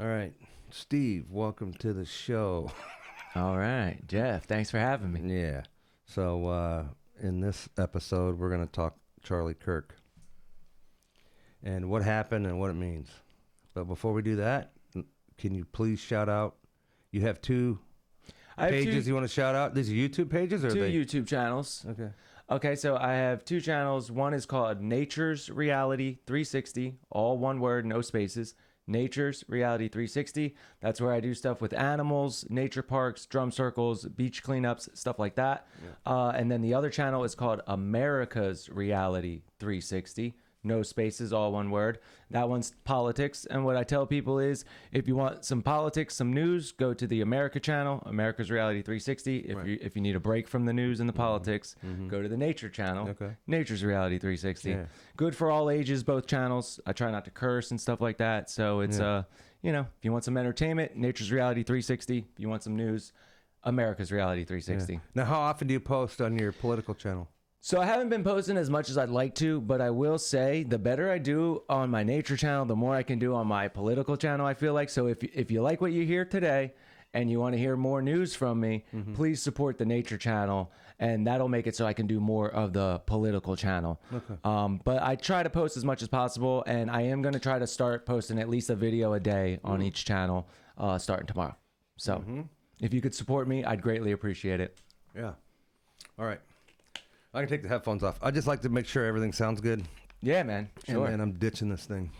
All right, Steve, welcome to the show. All right, Jeff, thanks for having me. Yeah. So in this episode, we're going to talk Charlie Kirk and what happened and what it means. But before we do that, can you please shout out? You have two pages you want to shout out? These are YouTube pages, or two they? YouTube channels. Okay. Okay, so I have two channels. One is called Nature's Reality 360, all one word, no spaces. Nature's Reality 360. That's where I do stuff with animals, nature parks, drum circles, beach cleanups, stuff like that. Yeah. And then the other channel is called America's Reality 360. No spaces, all one word. That one's politics. And what I tell people is, if you want some politics, some news, go to the America channel, America's Reality 360. If you need a break from the news and the politics, go to the Nature channel, Nature's Reality 360. Yeah. Good for all ages, both channels. I try not to curse and stuff like that. So it's, if you want some entertainment, Nature's Reality 360. If you want some news, America's Reality 360. Yeah. Now, how often do you post on your political channel? So I haven't been posting as much as I'd like to, but I will say the better I do on my nature channel, the more I can do on my political channel, I feel like. So if you like what you hear today and you want to hear more news from me, please support the nature channel, and that'll make it so I can do more of the political channel. Okay. But I try to post as much as possible, and I am going to try to start posting at least a video a day on each channel starting tomorrow. So if you could support me, I'd greatly appreciate it. Yeah. All right. I can take the headphones off. I just like to make sure everything sounds good. Yeah, man. Sure. And I'm ditching this thing.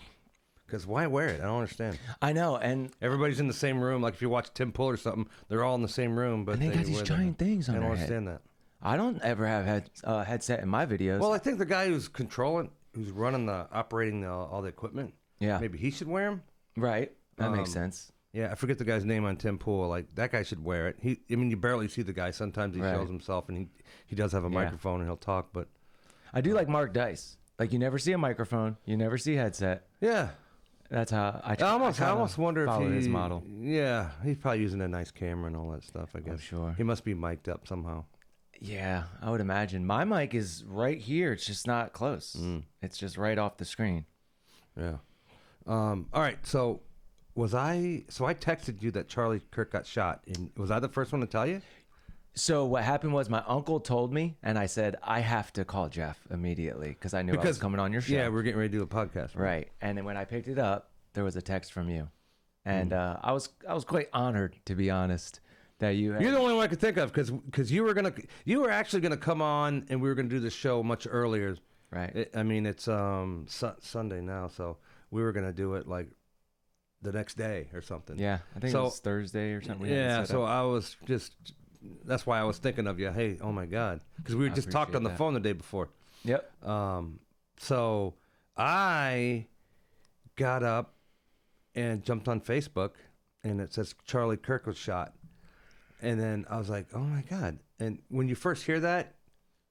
Because why wear it? I don't understand. I know. And everybody's in the same room. Like if you watch Tim Pool or something, they're all in the same room. But and they got these giant things on their head. I don't understand that. I don't ever have headset in my videos. Well, I think the guy who's running operating all the equipment, maybe he should wear them. Right. That makes sense. Yeah, I forget the guy's name on Tim Pool. Like, that guy should wear it. You barely see the guy. Sometimes he shows himself, and he does have a microphone, and he'll talk. But I do like Mark Dice. Like, you never see a microphone. You never see a headset. Yeah. That's how I almost wonder if his model. Yeah, he's probably using a nice camera and all that stuff, I guess. I'm sure. He must be mic'd up somehow. Yeah, I would imagine. My mic is right here. It's just not close. It's just right off the screen. Yeah. All right, so... I texted you that Charlie Kirk got shot, and was I the first one to tell you? So what happened was my uncle told me, and I said, I have to call Jeff immediately because I knew I was coming on your show. Yeah, we're getting ready to do a podcast. Right. And then when I picked it up, there was a text from you. And I was quite honored, to be honest, that you had... You're the only one I could think of because you were actually gonna come on, and we were gonna do the show much earlier. Right. It's Sunday now, so we were gonna do it like the next day or something. Yeah, I think it was Thursday or something. Yeah, so I was that's why I was thinking of you. Hey, oh my God. Because we just talked on the phone the day before. Yep. So I got up and jumped on Facebook, and it says Charlie Kirk was shot. And then I was like, oh my God. And when you first hear that,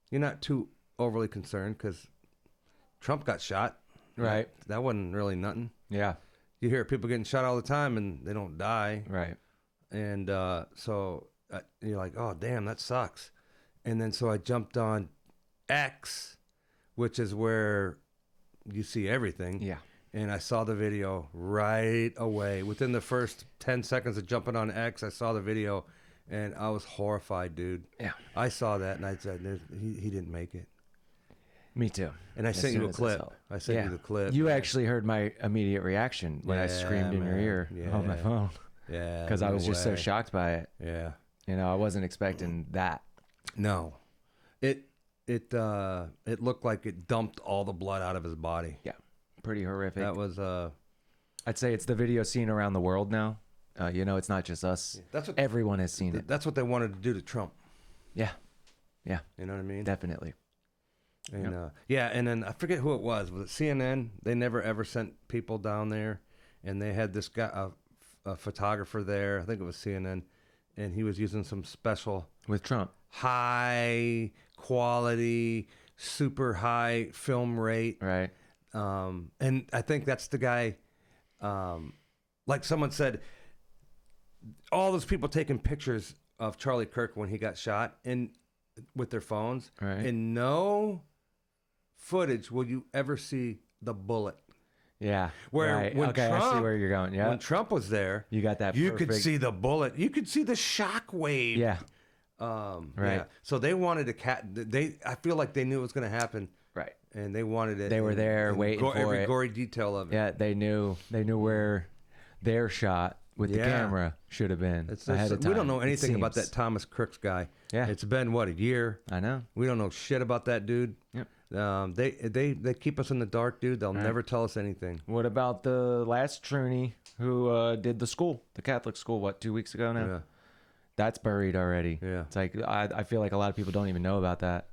you're not too overly concerned because Trump got shot. Right. That wasn't really nothing. Yeah. You hear people getting shot all the time, and they don't die. Right. And so you're like, oh, damn, that sucks. And then so I jumped on X, which is where you see everything. Yeah. And I saw the video right away. Within the first 10 seconds of jumping on X, I saw the video, and I was horrified, dude. Yeah. I saw that, and I said, he didn't make it. Me too. And I sent you a clip. I sent you the clip. You actually heard my immediate reaction when I screamed in your ear on my phone. Yeah. Because I was just so shocked by it. Yeah. I wasn't expecting that. No. It looked like it dumped all the blood out of his body. Yeah. Pretty horrific. That was I'd say it's the video seen around the world now. It's not just us. Everyone has seen it. That's what they wanted to do to Trump. Yeah. Yeah. You know what I mean? Definitely. And and then I forget who it was. Was it CNN? They never ever sent people down there, and they had this guy, a photographer there. I think it was CNN, and he was using some special with Trump, high quality, super high film rate. Right. And I think that's the guy. Like someone said, all those people taking pictures of Charlie Kirk when he got shot and with their phones, right. And no footage will you ever see the bullet. Yeah. Where right. when okay, I see where you're going. Yeah. When Trump was there, You got that You could perfect- see the bullet. You could see the shock wave. Yeah. Right. Yeah. So they wanted to I feel like they knew it was going to happen, Right. and they wanted it. They were there waiting for every it. gory detail of it. Yeah. They knew where their shot with the Yeah. camera should have been ahead of time. We don't know it anything about seems. that Thomas Crooks guy. Yeah. It's been what, a year? I know. We don't know shit about that dude. Yep. They keep us in the dark, dude. They'll never tell us anything. What about the last Truny who did the Catholic school, 2 weeks ago now? Yeah. That's buried already. Yeah. It's like, I feel like a lot of people don't even know about that.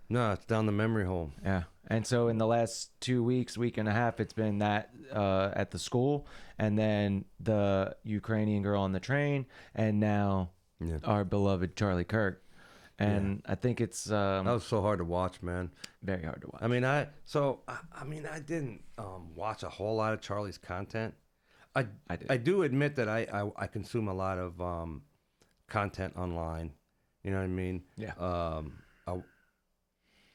No, it's down the memory hole. Yeah. And so in the last 2 weeks, week and a half, it's been that at the school, and then the Ukrainian girl on the train, and now our beloved Charlie Kirk. And I think it's That was so hard to watch, man. very hard to watch. I mean, I didn't watch a whole lot of Charlie's content. I did. I do admit that I consume a lot of content online. You know what I mean? Yeah.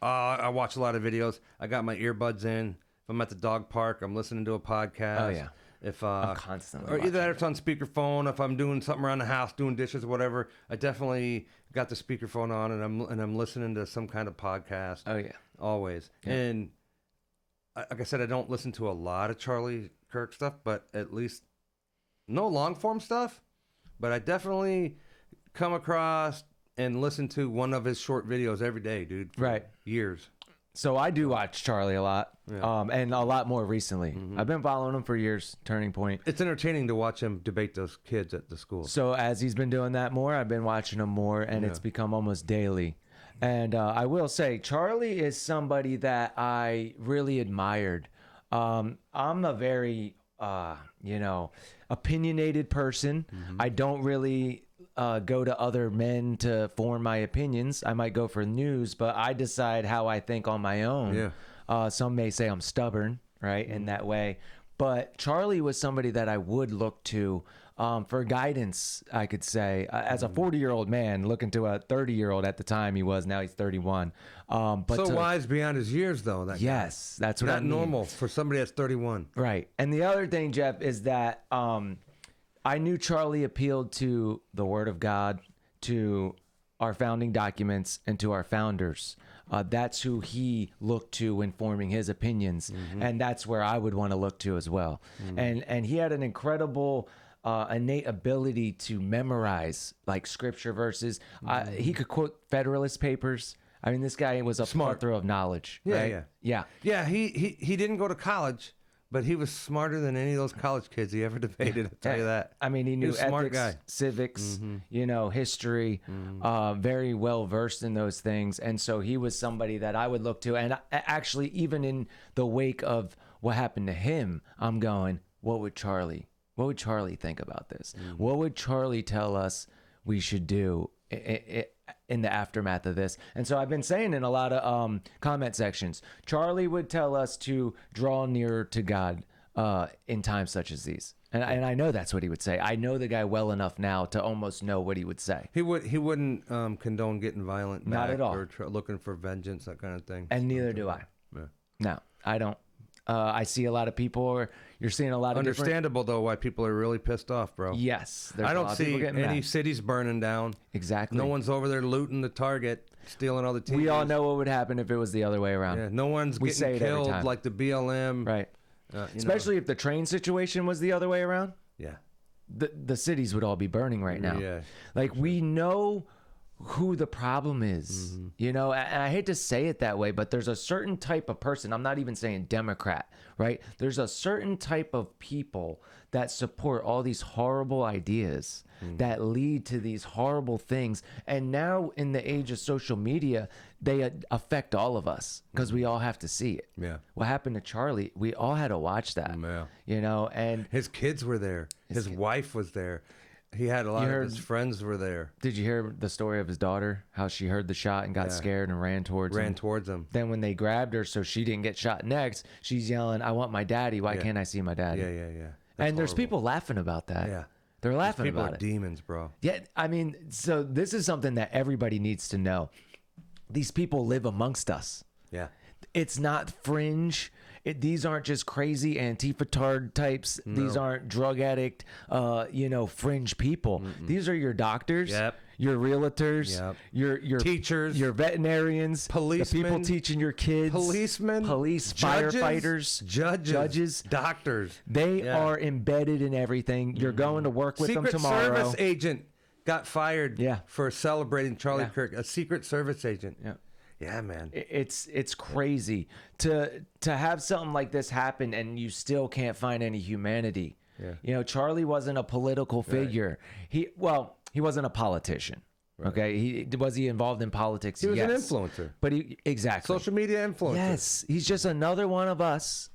I watch a lot of videos. I got my earbuds in. If I'm at the dog park, I'm listening to a podcast. Oh, yeah. If I'm constantly or either watching it's on speakerphone. If I'm doing something around the house, doing dishes, or whatever, I definitely got the speakerphone on and I'm listening to some kind of podcast. Oh, yeah. Always. Yeah. And like I said, I don't listen to a lot of Charlie Kirk stuff, but at least no long form stuff. But I definitely come across and listen to one of his short videos every day, dude. For Right. years. So I do watch Charlie a lot, Yeah. and a lot more recently. I've been following him for years, Turning Point. It's entertaining to watch him debate those kids at the school. So as he's been doing that more, I've been watching him more, and it's become almost daily. And I will say, Charlie is somebody that I really admired. I'm a very, opinionated person. I don't really go to other men to form my opinions. I might go for news, but I decide how I think on my own. Yeah. Some may say I'm stubborn, right, in that way. But Charlie was somebody that I would look to for guidance, I could say, as a 40-year-old man looking to a 30-year-old at the time he was. Now he's 31. But So wise beyond his years, though. That yes, that's what guy. I Not mean. normal for somebody that's 31. Right. And the other thing, Jeff, is that I knew Charlie appealed to the Word of God, to our founding documents, and to our founders. That's who he looked to when forming his opinions, and that's where I would want to look to as well. And he had an incredible innate ability to memorize like scripture verses. He could quote Federalist Papers. I mean, this guy was a plethora of knowledge. Yeah, right? yeah. Yeah, he didn't go to college, but he was smarter than any of those college kids he ever debated. I'll tell you that. I mean, he knew was a smart ethics, guy. civics, history, very well versed in those things. And so he was somebody that I would look to. And actually, even in the wake of what happened to him, I'm going, what would Charlie think about this? What would Charlie tell us we should do in the aftermath of this? And so I've been saying in a lot of comment sections, Charlie would tell us to draw nearer to God in times such as these. And I know that's what he would say. I know the guy well enough now to almost know what he would say. He wouldn't condone getting violent. Not back at all. Or looking for vengeance, that kind of thing. And neither do I. Yeah. No, I don't. I see a lot of people, or you're seeing a lot of different... Understandable, though, why people are really pissed off, bro. Yes. There's I a don't lot of people see getting any mad. cities burning down. Exactly. No one's over there looting the Target, stealing all the TVs. We all know what would happen if it was the other way around. Yeah, no one's We say getting it every killed time. like the BLM. Right. Especially if the train situation was the other way around. Yeah. The cities would all be burning right now. Yeah. Like, we know who the problem is, and I hate to say it that way, but there's a certain type of person. I'm not even saying Democrat, right? There's a certain type of people that support all these horrible ideas that lead to these horrible things. And now in the age of social media, they affect all of us because we all have to see it. Yeah. What happened to Charlie? We all had to watch that, Yeah. and His kids were there. His wife was there. He had a lot of his friends were there. did you hear the story of his daughter? How she heard the shot and got scared and ran towards him. Then when they grabbed her so she didn't get shot next, she's yelling, "I want my daddy. Why can't I see my daddy?" Yeah. And there's people laughing about that. Yeah. They're laughing People about are it. demons, bro. Yeah, I mean, so this is something that everybody needs to know. These people live amongst us. Yeah. It's not fringe. these aren't just crazy Antifa-tard types. No. These aren't drug addict, fringe people. These are your doctors, your realtors, your teachers, your veterinarians, policemen, the people teaching your kids, policemen, police, firefighters, judges, doctors. They are embedded in everything. You're going to work with them tomorrow. Secret Service agent got fired for celebrating Charlie Kirk. A Secret Service agent. Yeah, man. It's crazy to have something like this happen and you still can't find any humanity. Yeah. Charlie wasn't a political figure. He wasn't a politician. Right. Okay. Was he involved in politics? He was an influencer. But exactly. Social media influencer. Yes. He's just another one of us.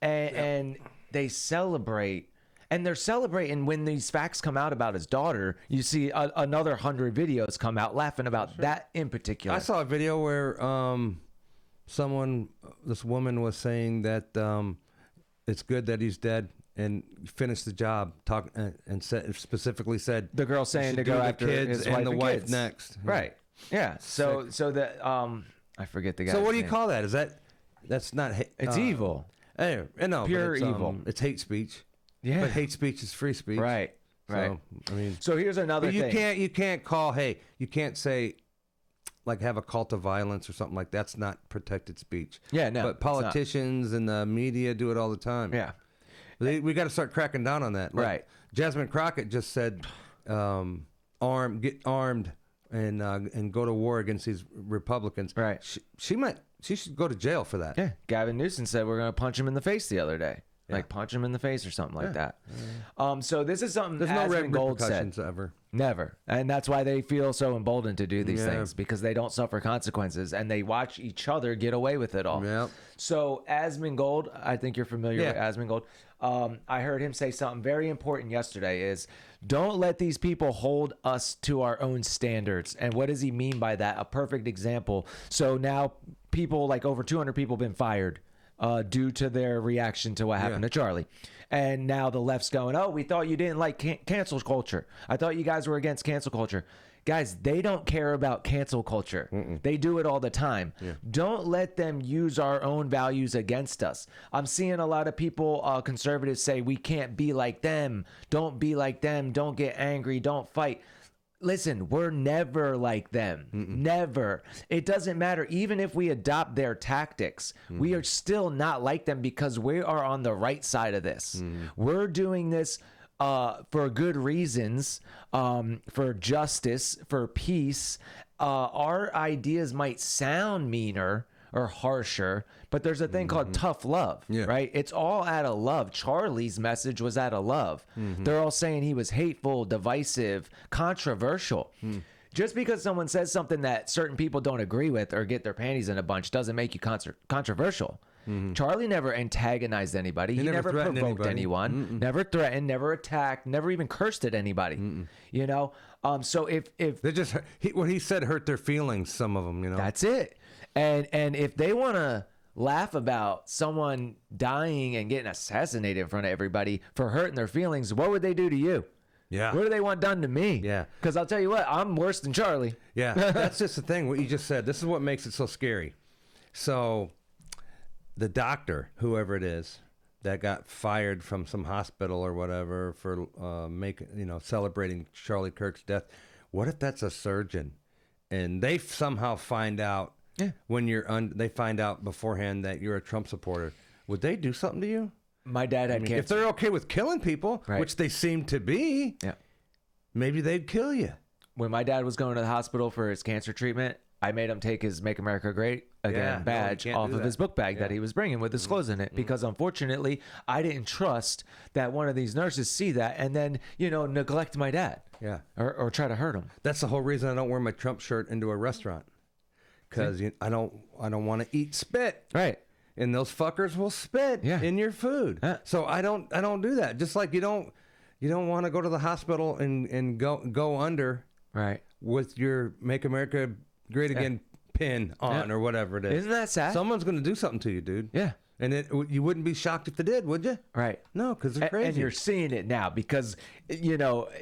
And they celebrate. And they're celebrating when these facts come out about his daughter. You see another 100 videos come out laughing about that in particular. I saw a video where this woman was saying that it's good that he's dead and finished the job. Specifically said the girl saying to go after kids his and the wife kids. next. Right. Yeah. So that I forget the guy. So what do you call that? That's not? It's evil. No, pure evil. It's hate speech. Yeah. But hate speech is free speech. Right. So, I mean, so here's another thing. You can't say like have a cult of violence or something like that. That's not protected speech. Yeah, no. But politicians and the media do it all the time. Yeah. We got to start cracking down on that. Right. Jasmine Crockett just said, get armed and go to war against these Republicans. Right. She should go to jail for that. Yeah. Gavin Newsom said we're going to punch him in the face the other day. Like punch him in the face or something like that. So this is something there's no repercussions ever. Never. And that's why they feel so emboldened to do these things, because they don't suffer consequences and they watch each other get away with it all. Yep. So Asmongold, I think you're familiar with Asmongold. I heard him say something very important yesterday is don't let these people hold us to our own standards. And what does he mean by that? A perfect example. So now people, like over 200 people have been fired due to their reaction to what happened to Charlie. And now the left's going, oh, we thought you didn't like cancel culture. I thought you guys were against cancel culture. Guys, they don't care about cancel culture. They do it all the time. Don't let them use our own values against us. I'm seeing a lot of people, conservatives, say we can't be like them. Don't be like them. Don't get angry. Don't fight. Listen, we're never like them. Never. It doesn't matter. Even if we adopt their tactics, we are still not like them because we are on the right side of this. We're doing this for good reasons, for justice, for peace. Our ideas might sound meaner or harsher, but there's a thing called tough love, right? It's all out of love. Charlie's message was out of love. They're all saying he was hateful, divisive, controversial. Just because someone says something that certain people don't agree with or get their panties in a bunch doesn't make you controversial. Charlie never antagonized anybody. He never provoked anyone, never threatened, never attacked, never even cursed at anybody. You know? So if they just, what he said hurt their feelings, some of them, you know? That's it. And if they want to laugh about someone dying and getting assassinated in front of everybody for hurting their feelings, what would they do to you? Yeah. What do they want done to me? Yeah. Because I'll tell you what, I'm worse than Charlie. Yeah. That's just the thing, what you just said. This is what makes it so scary. So the doctor, whoever it is, that got fired from some hospital or whatever for celebrating Charlie Kirk's death, what if that's a surgeon and they somehow find out when they find out beforehand that you're a Trump supporter? Would they do something to you? My dad had cancer. If they're okay with killing people, which they seem to be, maybe they'd kill you. When my dad was going to the hospital for his cancer treatment, I made him take his Make America Great Again badge off of his book bag that he was bringing with his clothes in it, because unfortunately I didn't trust that one of these nurses see that and then, neglect my dad. Yeah. Or try to hurt him. That's the whole reason I don't wear my Trump shirt into a restaurant. Because I don't want to eat spit. Right. And those fuckers will spit in your food. So I don't do that. Just like you don't want to go to the hospital and go under with your Make America Great Again pin on or whatever it is. Isn't that sad? Someone's going to do something to you, dude. Yeah. And you wouldn't be shocked if they did, would you? Right. No, because they're crazy. And you're seeing it now because,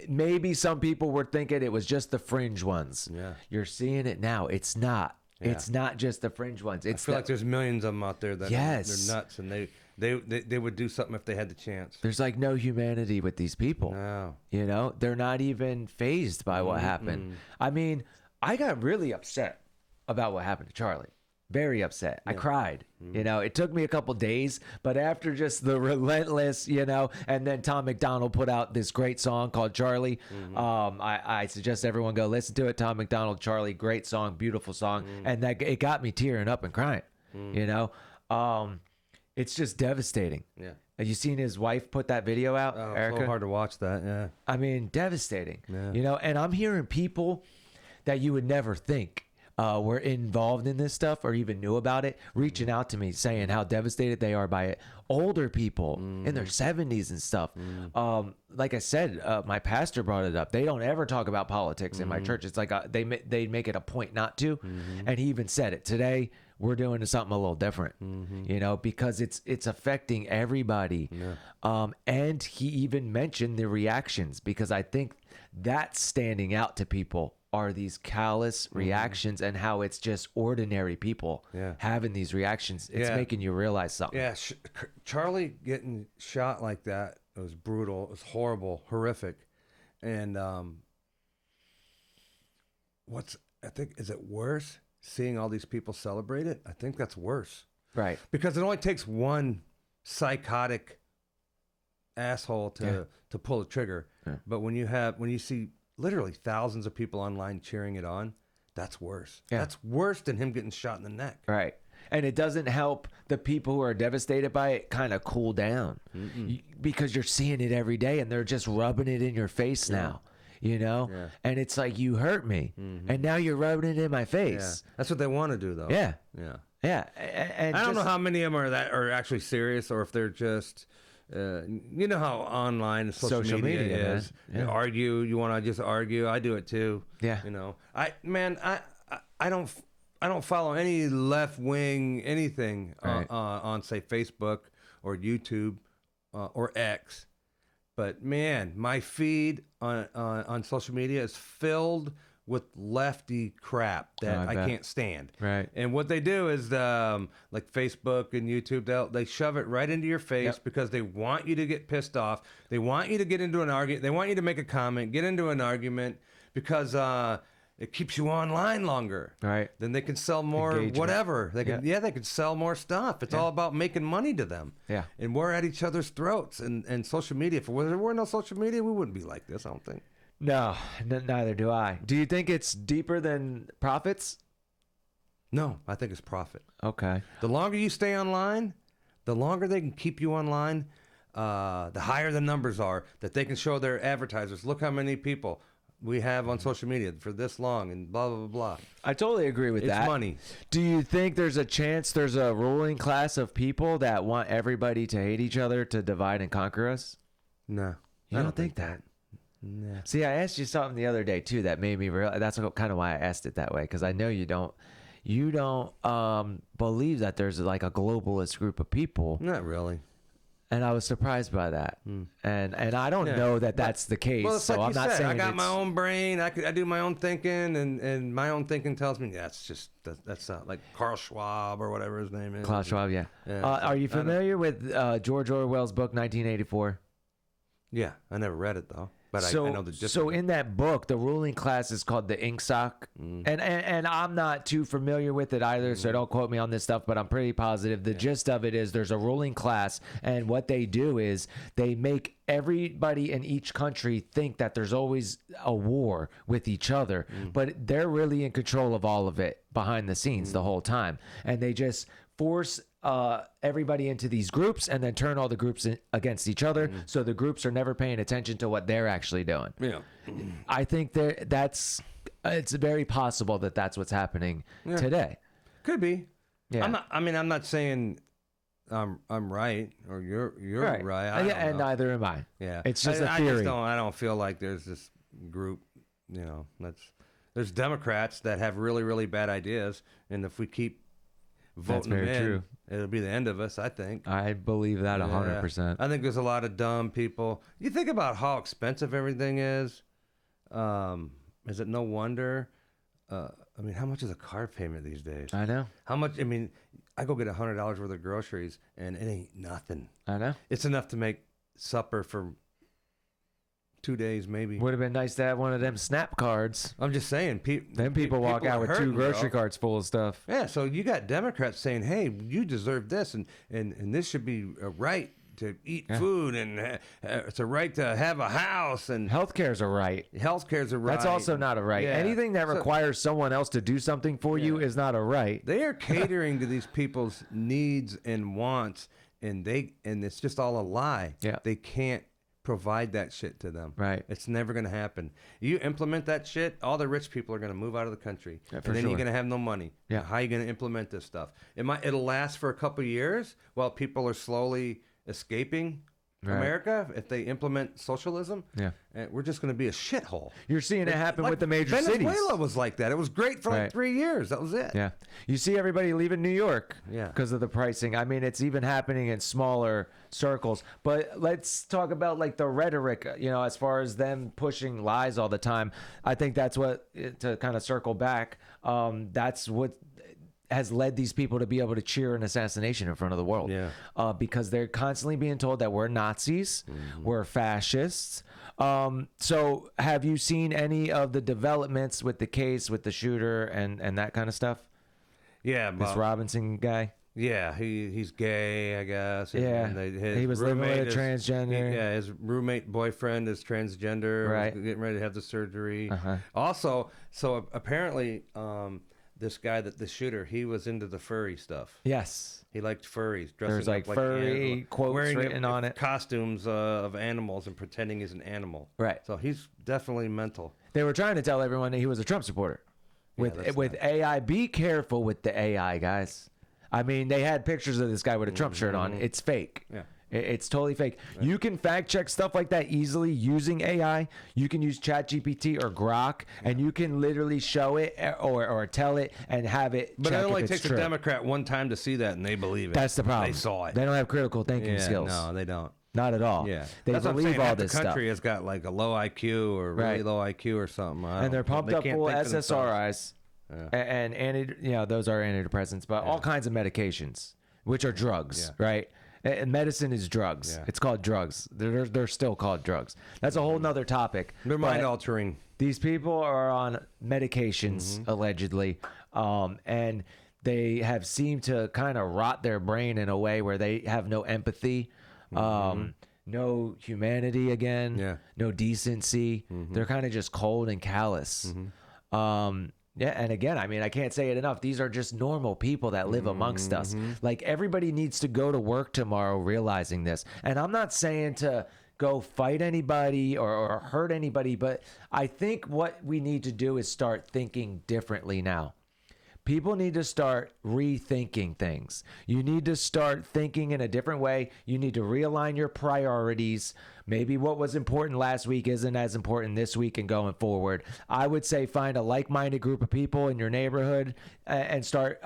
maybe some people were thinking it was just the fringe ones. Yeah. You're seeing it now. It's not. It's not just the fringe ones. I It's feel like there's millions of them out there that Yes. they're nuts, and they would do something if they had the chance. there's like no humanity with these people. No. You know, they're not even phased by what happened. I mean, I got really upset about what happened to Charlie. Very upset. I cried. You know, it took me a couple days, but after just the relentless, you know, and then Tom McDonald put out this great song called Charlie. I suggest everyone go listen to it. Tom McDonald, Charlie, great song, beautiful song, and that it got me tearing up and crying. You know, it's just devastating. Yeah. Have you seen his wife put that video out, Oh, Erica? it's so hard to watch that. Yeah. I mean, devastating. Yeah. You know, and I'm hearing people that you would never think were involved in this stuff or even knew about it, reaching out to me saying how devastated they are by it. Older people in their 70s and stuff. Like I said, my pastor brought it up. They don't ever talk about politics in my church. It's like they make it a point not to. And he even said it today. We're doing something a little different, you know, because it's affecting everybody. And he even mentioned the reactions, because I think that's standing out to people are these callous reactions, and how it's just ordinary people having these reactions. It's making you realize something. Yeah, Charlie getting shot like that, it was brutal. It was horrible, horrific. And I think, is it worse seeing all these people celebrate it? I think that's worse. Right. Because it only takes one psychotic asshole to pull the trigger. Yeah. But when you see literally thousands of people online cheering it on, that's worse. Yeah. That's worse than him getting shot in the neck. Right. And it doesn't help the people who are devastated by it kind of cool down, because you're seeing it every day and they're just rubbing it in your face now, you know? Yeah. And it's like, you hurt me and now you're rubbing it in my Yeah. face. That's what they want to do, though. Yeah. Yeah. Yeah. And I don't know how many of them are actually serious, or if they're just, you know how online social media is. man. Yeah. You argue. You want to just argue. I do it too. Yeah. You know, I don't follow any left wing anything Right. on say Facebook or YouTube or X. But man, my feed on social media is filled with lefty crap that I I bet. can't stand. Right. And what they do is, like Facebook and YouTube, they shove it right into your face because they want you to get pissed off. They want you to get into an argument. They want you to make a comment, get into an argument, because it keeps you online longer. Right. Then they can sell more Engagement. whatever. They can they can sell more stuff. It's all about making money to them. Yeah. And we're at each other's throats. And social media, if there were no social media, we wouldn't be like this, I don't think. No, neither do I. Do you think it's deeper than profits? No, I think it's profit. Okay. The longer you stay online, the longer they can keep you online, the higher the numbers are that they can show their advertisers. Look how many people we have on social media for this long, and blah, blah, blah, blah. I totally agree with that. It's money. Do you think there's a chance there's a ruling class of people that want everybody to hate each other to divide and conquer us? No. You don't think that? Nah. See, I asked you something the other day too that made me realize. That's kind of why I asked it that way, because I know you don't believe that there's like a globalist group of people, Not really. and I was surprised by that. And I don't know that that's the case. Well, it's so like I'm you not said, saying I got it's- my own brain. I do my own thinking, and my own thinking tells me that's not like Carl Schwab or whatever his name is. Klaus Schwab, yeah. Yeah, Are you I don't- familiar with George Orwell's book 1984? Yeah, I never read it though, but I know the difference. So in that book, the ruling class is called the Ingsoc, and I'm not too familiar with it either, so don't quote me on this stuff, but I'm pretty positive. The gist of it is there's a ruling class, and what they do is they make everybody in each country think that there's always a war with each other, but they're really in control of all of it behind the scenes the whole time, and they just force everybody into these groups and then turn all the groups against each other, so the groups are never paying attention to what they're actually doing. Yeah. I think it's very possible that that's what's happening today. Could be. Yeah. I'm not saying I'm right or you're right. I don't and know. neither am I. Yeah. It's just a I theory. I don't feel like there's this group, there's Democrats that have really, really bad ideas, and if we keep voting them very in, true. it'll be the end of us, I think. I believe that 100%. I think there's a lot of dumb people. You think about how expensive everything is. Is it no wonder I mean, how much is a car payment these days? I know. How much? I mean, I go get $100 worth of groceries, and it ain't nothing. I know. It's enough to make supper for 2 days, maybe. Would have been nice to have one of them SNAP cards. I'm just saying. Then people walk out with hurting, 2 grocery bro. carts full of stuff. Yeah, so you got Democrats saying, "Hey, you deserve this, and this should be a right to eat food, and it's a right to have a house, and Healthcare's a right. healthcare's a right." That's also not a right. Yeah. Anything that So- requires someone else to do something for you is not a right. They are catering to these people's needs and wants, and it's just all a lie. Yeah. They can't provide that shit to them. Right. It's never going to happen. You implement that shit, all the rich people are going to move out of the country. Yeah, for and then sure. you're going to have no money. Yeah. How are you going to implement this stuff? It'll last for a couple of years while people are slowly escaping Right. America. If they implement socialism, Yeah. we're just going to be a shithole. You're seeing it happen Like with the major Venezuela cities. was like that. It was great for Right. like 3 years. That was it. Yeah. You see everybody leaving New York Yeah. because of the pricing. I mean, it's even happening in smaller circles. But let's talk about like the rhetoric, as far as them pushing lies all the time. I think that's what, to kind of circle back, that's what has led these people to be able to cheer an assassination in front of the world. Yeah. Because they're constantly being told that we're Nazis, we're fascists. So have you seen any of the developments with the case, with the shooter and that kind of stuff? Yeah, This but, Robinson guy? yeah, he's gay, I guess. Yeah. his He was living with roommate a transgender. his roommate boyfriend is transgender. Right. Was getting ready to have the surgery. Uh-huh. Also, so apparently, this guy the shooter, he was into the furry stuff. Yes. He liked furries. Dressing There's like up furry animal, quotes wearing written on it. costumes of animals and pretending he's an animal. Right. So he's definitely mental. They were trying to tell everyone that he was a Trump supporter. With AI, be careful with the AI, guys. I mean, they had pictures of this guy with a Trump shirt on. It's fake. Yeah. It's totally fake. You can fact check stuff like that easily using AI. You can use ChatGPT or Grok, and you can literally show it or tell it and have it. But check it only if it's takes true. a Democrat one time to see that, and they believe it. That's the problem. They saw it. They don't have critical thinking skills. No, they don't. Not at all. Yeah, They that's what I'm believe saying. all Half this the country stuff. has got like a low IQ or really Right. low IQ or something. And they're pumped up full of SSRIs. Yeah. And those are antidepressants, but all kinds of medications, which are drugs, Yeah. right? And medicine is drugs. Yeah. It's called drugs. They're still called drugs. That's a whole nother topic. They're But mind altering. these people are on medications, allegedly, and they have seemed to kind of rot their brain in a way where they have no empathy, no humanity again, Yeah. no decency. They're kind of just cold and callous. Yeah, and again, I mean, I can't say it enough. These are just normal people that live amongst us. Like, everybody needs to go to work tomorrow realizing this. And I'm not saying to go fight anybody or hurt anybody, but I think what we need to do is start thinking differently now. People need to start rethinking things. You need to start thinking in a different way. You need to realign your priorities. Maybe what was important last week isn't as important this week and going forward. I would say find a like-minded group of people in your neighborhood and start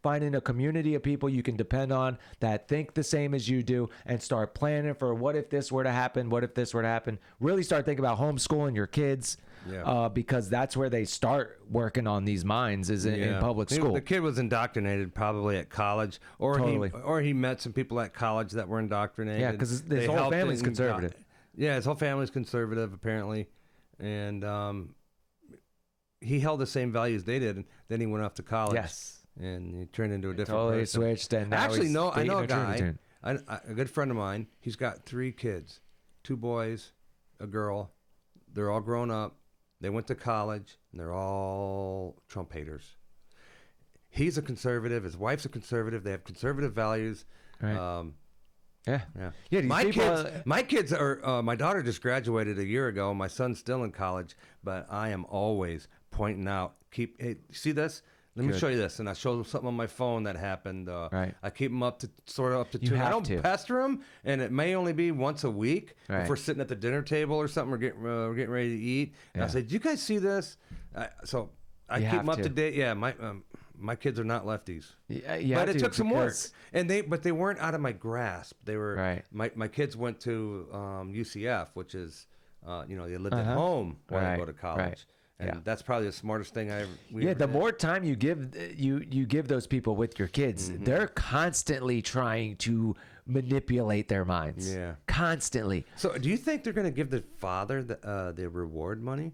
finding a community of people you can depend on that think the same as you do, and start planning for what if this were to happen, what if this were to happen. Really start thinking about homeschooling your kids. Yeah. Because that's where they start working on these minds is in public school. The kid was indoctrinated probably at college, or Totally. he met some people at college that were indoctrinated. Yeah, 'cause his They whole helped family's in- conservative. Yeah, his whole family's conservative apparently, and he held the same values they did. And then he went off to college. Yes. And he turned into a different Totally person. switched, and now Actually, he's no, I dating know a a guy, Trinitarian. a good friend of mine. He's got 3 kids, 2 boys, a girl. They're all grown up. They went to college, and they're all Trump haters. He's a conservative. His wife's a conservative. They have conservative values. Right. Yeah. Yeah, these My people, kids, my kids are. My daughter just graduated a year ago. My son's still in college, but I am always pointing out. Hey, see this? Let me Good. show you this, and I show them something on my phone that happened. Right. I keep them up to You two. I have don't to. pester them, and it may only be once a week Right. if we're sitting at the dinner table or something. We're getting ready to eat. And I Yeah. say, "Do you guys see this?" So I You keep have them up to to. date. Yeah, my kids are not lefties. yeah, But it took some work, and they weren't out of my grasp. They were Right. My kids went to UCF, which is they lived at Uh-huh. home while Right, they go to college, right. And that's probably the smartest thing we Yeah, ever the did. more time you give you give those people with your kids, they're constantly trying to manipulate their minds. Yeah. Constantly. So, do you think they're going to give the father the reward money?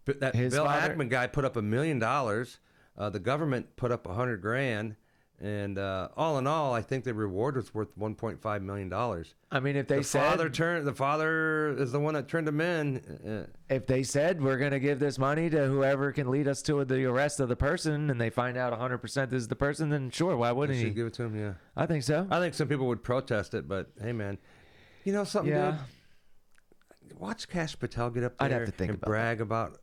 But that His Bill father? Ackman guy put up $1 million. The government put up $100,000, and all in all, I think the reward was worth $1.5 million. I mean, if they The father is the one that turned him in. if they said we're going to give this money to whoever can lead us to the arrest of the person, and they find out 100% this is the person, then sure, why wouldn't Should he? give it to him. Yeah, I think so. I think some people would protest it, but hey, man, you know something, Yeah. dude? Watch Kash Patel get up there I'd have to think and about brag about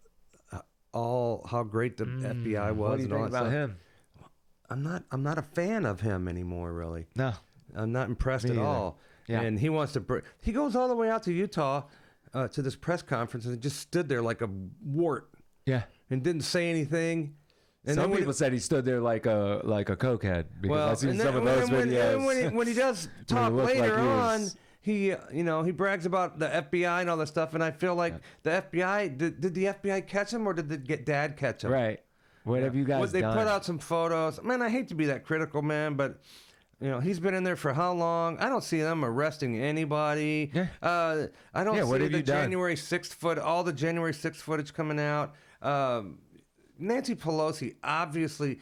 all how great the FBI was. What do you and all think that about stuff. him? I'm not a fan of him anymore, really. No. I'm not impressed Me at either. all. Yeah. And he wants to. He goes all the way out to Utah to this press conference and just stood there like a wart Yeah. and didn't say anything. And Some then when people said he stood there like a cokehead because well, I've seen and some then- of those and videos. when he does talk looked like later he on, was- he brags about the FBI and all that stuff. And I feel like the FBI did the FBI catch him or did the dad catch him? Right. What have you guys They done? put out some photos. Man, I hate to be that critical, man, but he's been in there for how long? I don't see them arresting anybody. Yeah. I don't Yeah, see what have the you done? January 6th all the January 6th footage coming out. Nancy Pelosi obviously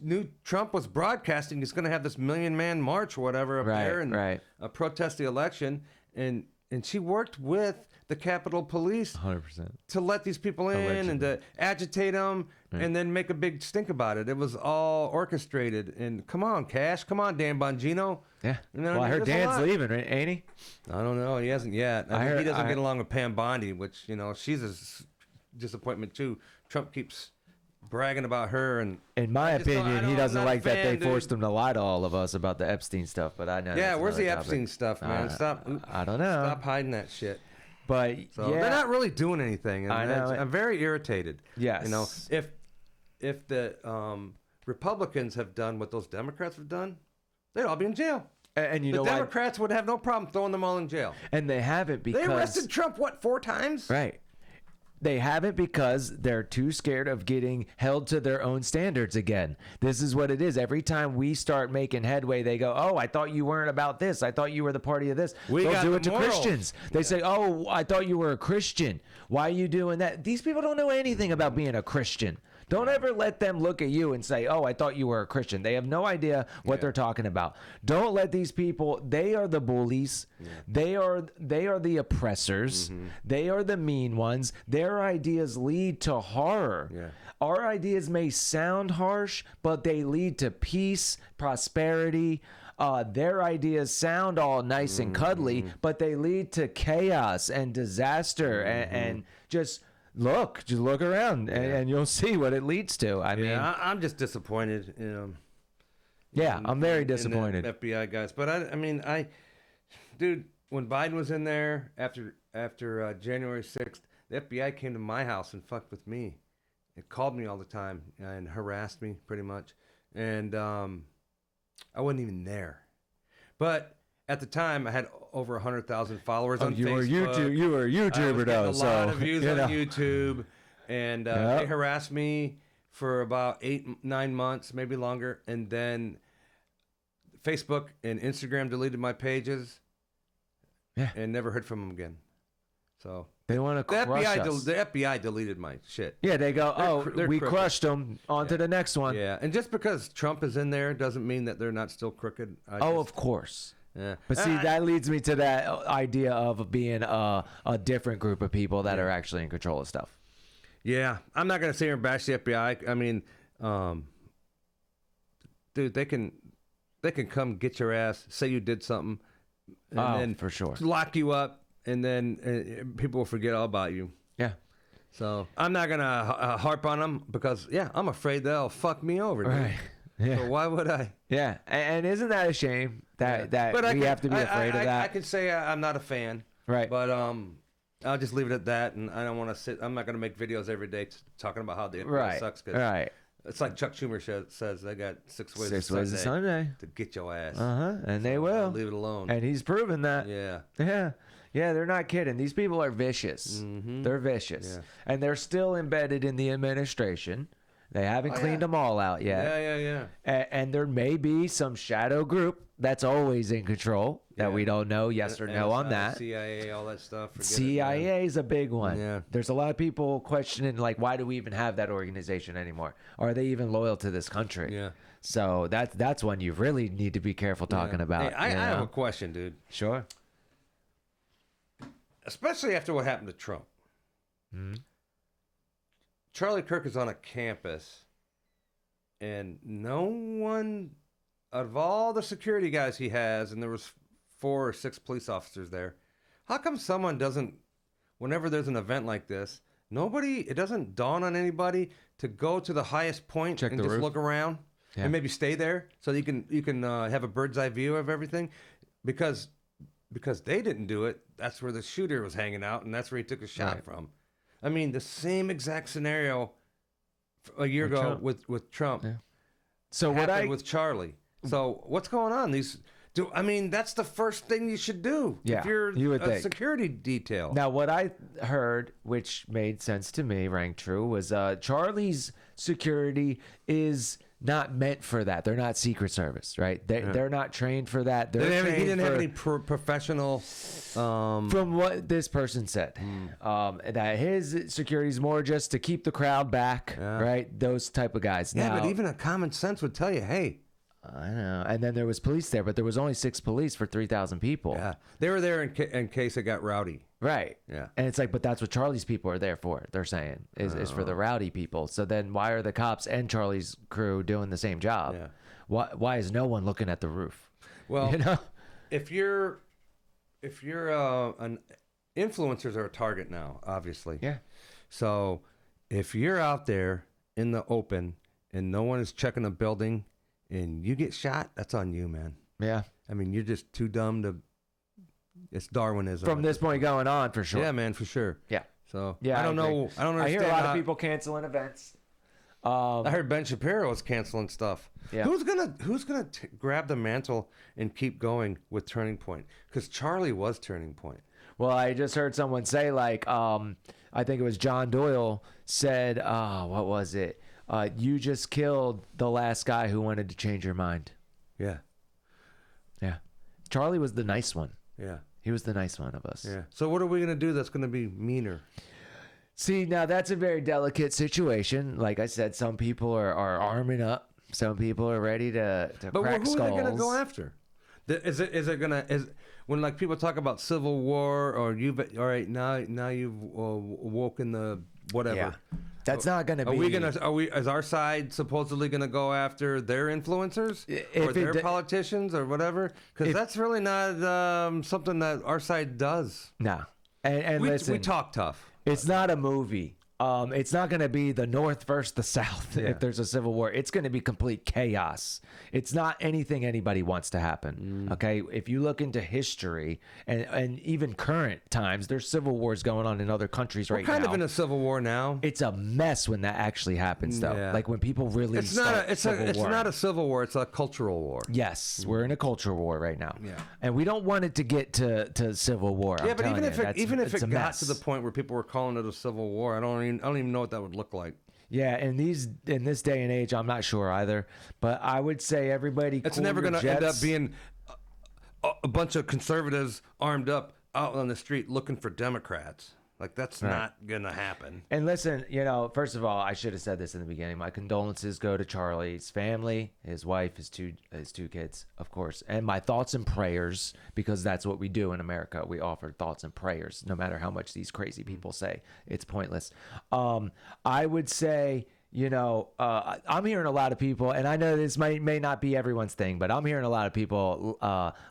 knew Trump was broadcasting he's going to have this 1 million man march or whatever up Right, there and right. Protest the election, and she worked with the Capitol Police 100%. to let these people in and to agitate them and then make a big stink about it. It was all orchestrated. And come on, Cash. Come on, Dan Bongino. Yeah. You know what Well, I mean? heard There's a Dan's lot. leaving, right? Ain't he? I don't know. He hasn't yet. I He heard- doesn't get along with Pam Bondi, which, she's a disappointment too. Trump keeps bragging about her. And In my just don't- opinion, he I'm doesn't not a like that they fan, dude. forced him to lie to all of us about the Epstein stuff. But I know. yeah, that's where's the another topic. Epstein stuff, man? Stop. I don't know. Stop hiding that shit. But So yeah, they're not really doing anything. And I know it. I'm very irritated. Yes. If the Republicans have done what those Democrats have done, they'd all be in jail. and you The know what? Democrats would have no problem throwing them all in jail. And they haven't because They arrested Trump, 4 times? right. They haven't because they're too scared of getting held to their own standards again. This is what it is. Every time we start making headway, they go, "Oh, I thought you weren't about this. I thought you were the party of this." We They'll got do the it to morals. Christians. They say, "Oh, I thought you were a Christian. Why are you doing that?" These people don't know anything about being a Christian. Don't ever let them look at you and say, "Oh, I thought you were a Christian." They have no idea what they're talking about. Don't let these people, they are the bullies. They are the oppressors. They are the mean ones. Their ideas lead to horror. Yeah. Our ideas may sound harsh, but they lead to peace, prosperity. Their ideas sound all nice and cuddly, but they lead to chaos and disaster and just look around and you'll see what it leads to. I mean, I'm just disappointed. I'm very in the disappointed. FBI guys, but dude, when Biden was in there after January 6th, the FBI came to my house and fucked with me. It called me all the time and harassed me pretty much, and I wasn't even there. But at the time, I had over 100,000 followers on you Facebook. You were a I was YouTuber getting though, a so lot of views you on know. YouTube, and they harassed me for about 8-9 months, maybe longer, and then Facebook and Instagram deleted my pages, and never heard from them again. So They want to the crush FBI, us. the FBI deleted my shit. Yeah, they go, they're we crooked. crushed them. On to the next one. Yeah, and just because Trump is in there doesn't mean that they're not still crooked. Of course. Yeah. But see, that leads me to that idea of being a different group of people that are actually in control of stuff. Yeah, I'm not gonna sit here and bash the FBI. I mean, dude, they can come get your ass, say you did something, and then for sure. lock you up, and then people will forget all about you. Yeah. So I'm not gonna harp on them because I'm afraid they'll fuck me over. Dude. Right. Yeah. So why would I? Yeah. And isn't that a shame that we have to be afraid of that? I can say I'm not a fan. Right. But I'll just leave it at that, and I don't want to sit. I'm not gonna make videos every day talking about how the FBI sucks. 'Cause Right. it's like Chuck Schumer says, they got 6 ways. Six to ways of Sunday. to get your ass. And they will. Leave it alone. And he's proven that. Yeah. Yeah. Yeah, they're not kidding. These people are vicious. They're vicious. Yeah. And they're still embedded in the administration. They haven't cleaned them all out yet. Yeah. And there may be some shadow group that's always in control that we don't know yes or no on that. CIA, all that stuff. CIA is a big one. Yeah. There's a lot of people questioning, like, why do we even have that organization anymore? Are they even loyal to this country? Yeah. So that's one you really need to be careful talking about. Hey, I have a question, dude. Sure. Especially after what happened to Trump. Charlie Kirk is on a campus, and no one, out of all the security guys he has, and there was 4 or 6 police officers there, how come someone doesn't, whenever there's an event like this, it doesn't dawn on anybody to go to the highest point Check and the just roof. look around and maybe stay there so that you can have a bird's eye view of everything? Because they didn't do it, that's where the shooter was hanging out, and that's where he took a shot from. I mean, the same exact scenario a year ago with Trump. Yeah. So happened with Charlie. So what's going on? That's the first thing you should do if you're a security detail. Now, what I heard, which made sense to me, rang true, was Charlie's security is not meant for that. They're not Secret Service, right? They're not trained for that. He didn't have any professional. From what this person said, that his security is more just to keep the crowd back, right? Those type of guys. Yeah, now, but even a common sense would tell you, hey. I know. And then there was police there, but there was only 6 police for 3,000 people. Yeah, they were there in case it got rowdy. Right. Yeah. And it's like, but that's what Charlie's people are there for. They're saying is for the rowdy people. So then why are the cops and Charlie's crew doing the same job? Yeah. Why is no one looking at the roof? Well, you know, if you're influencers are a target now, obviously. Yeah. So if you're out there in the open and no one is checking a building and you get shot, that's on you, man. Yeah. I mean, you're just too dumb to. It's Darwinism. From this point going on, for sure. Yeah, man, for sure. Yeah. So yeah, I don't know. I don't understand. I hear a lot of people canceling events. I heard Ben Shapiro was canceling stuff. Yeah. Who's gonna grab the mantle and keep going with Turning Point? Because Charlie was Turning Point. Well, I just heard someone say, like, I think it was John Doyle said, what was it? You just killed the last guy who wanted to change your mind. Yeah. Yeah. Charlie was the nice one. Yeah. He was the nice one of us. Yeah. So what are we going to do that's going to be meaner? See, now that's a very delicate situation. Like I said, some people are arming up. Some people are ready to but crack who skulls. are they going to go after? Is it going to when like people talk about civil war or all right now you've woken the whatever. Yeah. That's not going to be. Is our side supposedly going to go after their influencers or their politicians or whatever? Because that's really not something that our side does. No. And listen, we talk tough. It's not a movie. It's not going to be the North versus the South if there's a civil war. It's going to be complete chaos. It's not anything anybody wants to happen. Okay, if you look into history and even current times, there's civil wars going on in other countries right now. We're kind of in a civil war now. It's a mess when that actually happens, though. Yeah. Like when people really It's not a civil war. It's a cultural war. Yes, we're in a culture war right now. Yeah. And we don't want it to get to civil war. Yeah, but even if it got mess. to the point where people were calling it a civil war, I don't even know what that would look like. Yeah, in this day and age, I'm not sure either. But I would say everybody. It's never going to end up being a bunch of conservatives armed up out on the street looking for Democrats. Like that's not going to happen. And listen, first of all, I should have said this in the beginning. My condolences go to Charlie's family, his wife, his two kids, of course, and my thoughts and prayers, because that's what we do in America. We offer thoughts and prayers, no matter how much these crazy people say. It's pointless. I would say, I'm hearing a lot of people, and I know this may not be everyone's thing, but I'm hearing a lot of people